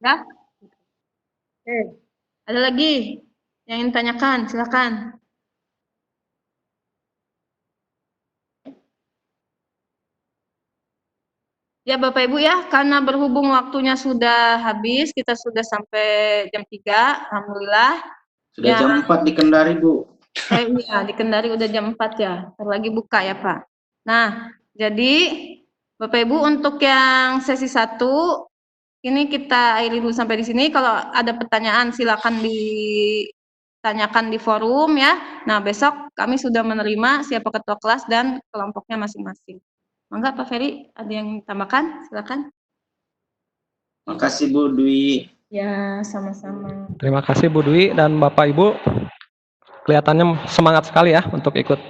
Ya. Oke. Ada lagi yang ingin tanyakan? Silakan. Ya Bapak Ibu ya, karena berhubung waktunya sudah habis, kita sudah sampai jam 3, Alhamdulillah. Sudah ya. Jam 4 di Kendari, Bu. Iya, di Kendari udah jam 4 ya, lagi buka ya Pak. Nah, jadi Bapak Ibu untuk yang sesi 1, ini kita akhiri dulu sampai di sini. Kalau ada pertanyaan silakan ditanyakan di forum ya. Nah, besok kami sudah menerima siapa ketua kelas dan kelompoknya masing-masing. Mangga Pak Ferry, ada yang tambahkan? Silakan. Makasih Bu Dwi. Ya, sama-sama. Terima kasih Bu Dwi dan Bapak Ibu. Kelihatannya semangat sekali ya untuk ikut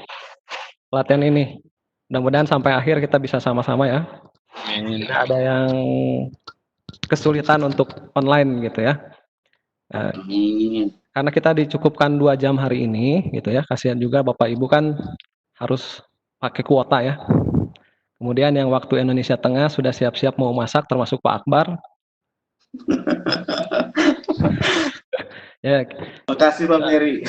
pelatihan ini. Mudah-mudahan sampai akhir kita bisa sama-sama ya. Tidak ada yang kesulitan untuk online gitu ya. Karena kita dicukupkan 2 jam hari ini gitu ya. Kasihan juga Bapak Ibu kan harus pakai kuota ya. Kemudian yang waktu Indonesia Tengah sudah siap-siap mau masak, termasuk Pak Akbar. Ya. Makasih Pak Ferry.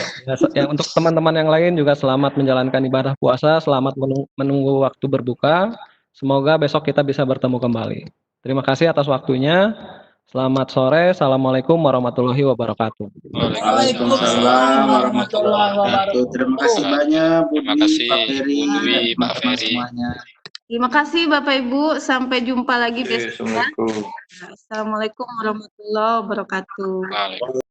Ya, untuk teman-teman yang lain juga selamat menjalankan ibadah puasa, selamat menunggu waktu berbuka. Semoga besok kita bisa bertemu kembali. Terima kasih atas waktunya. Selamat sore. Assalamualaikum warahmatullahi wabarakatuh. Waalaikumsalam warahmatullahi wabarakatuh. Terima kasih banyak Bu Dwi, Pak Ferry, Pak Ferry. Terima kasih Bapak Ibu, sampai jumpa lagi besok ya. Assalamualaikum warahmatullahi wabarakatuh.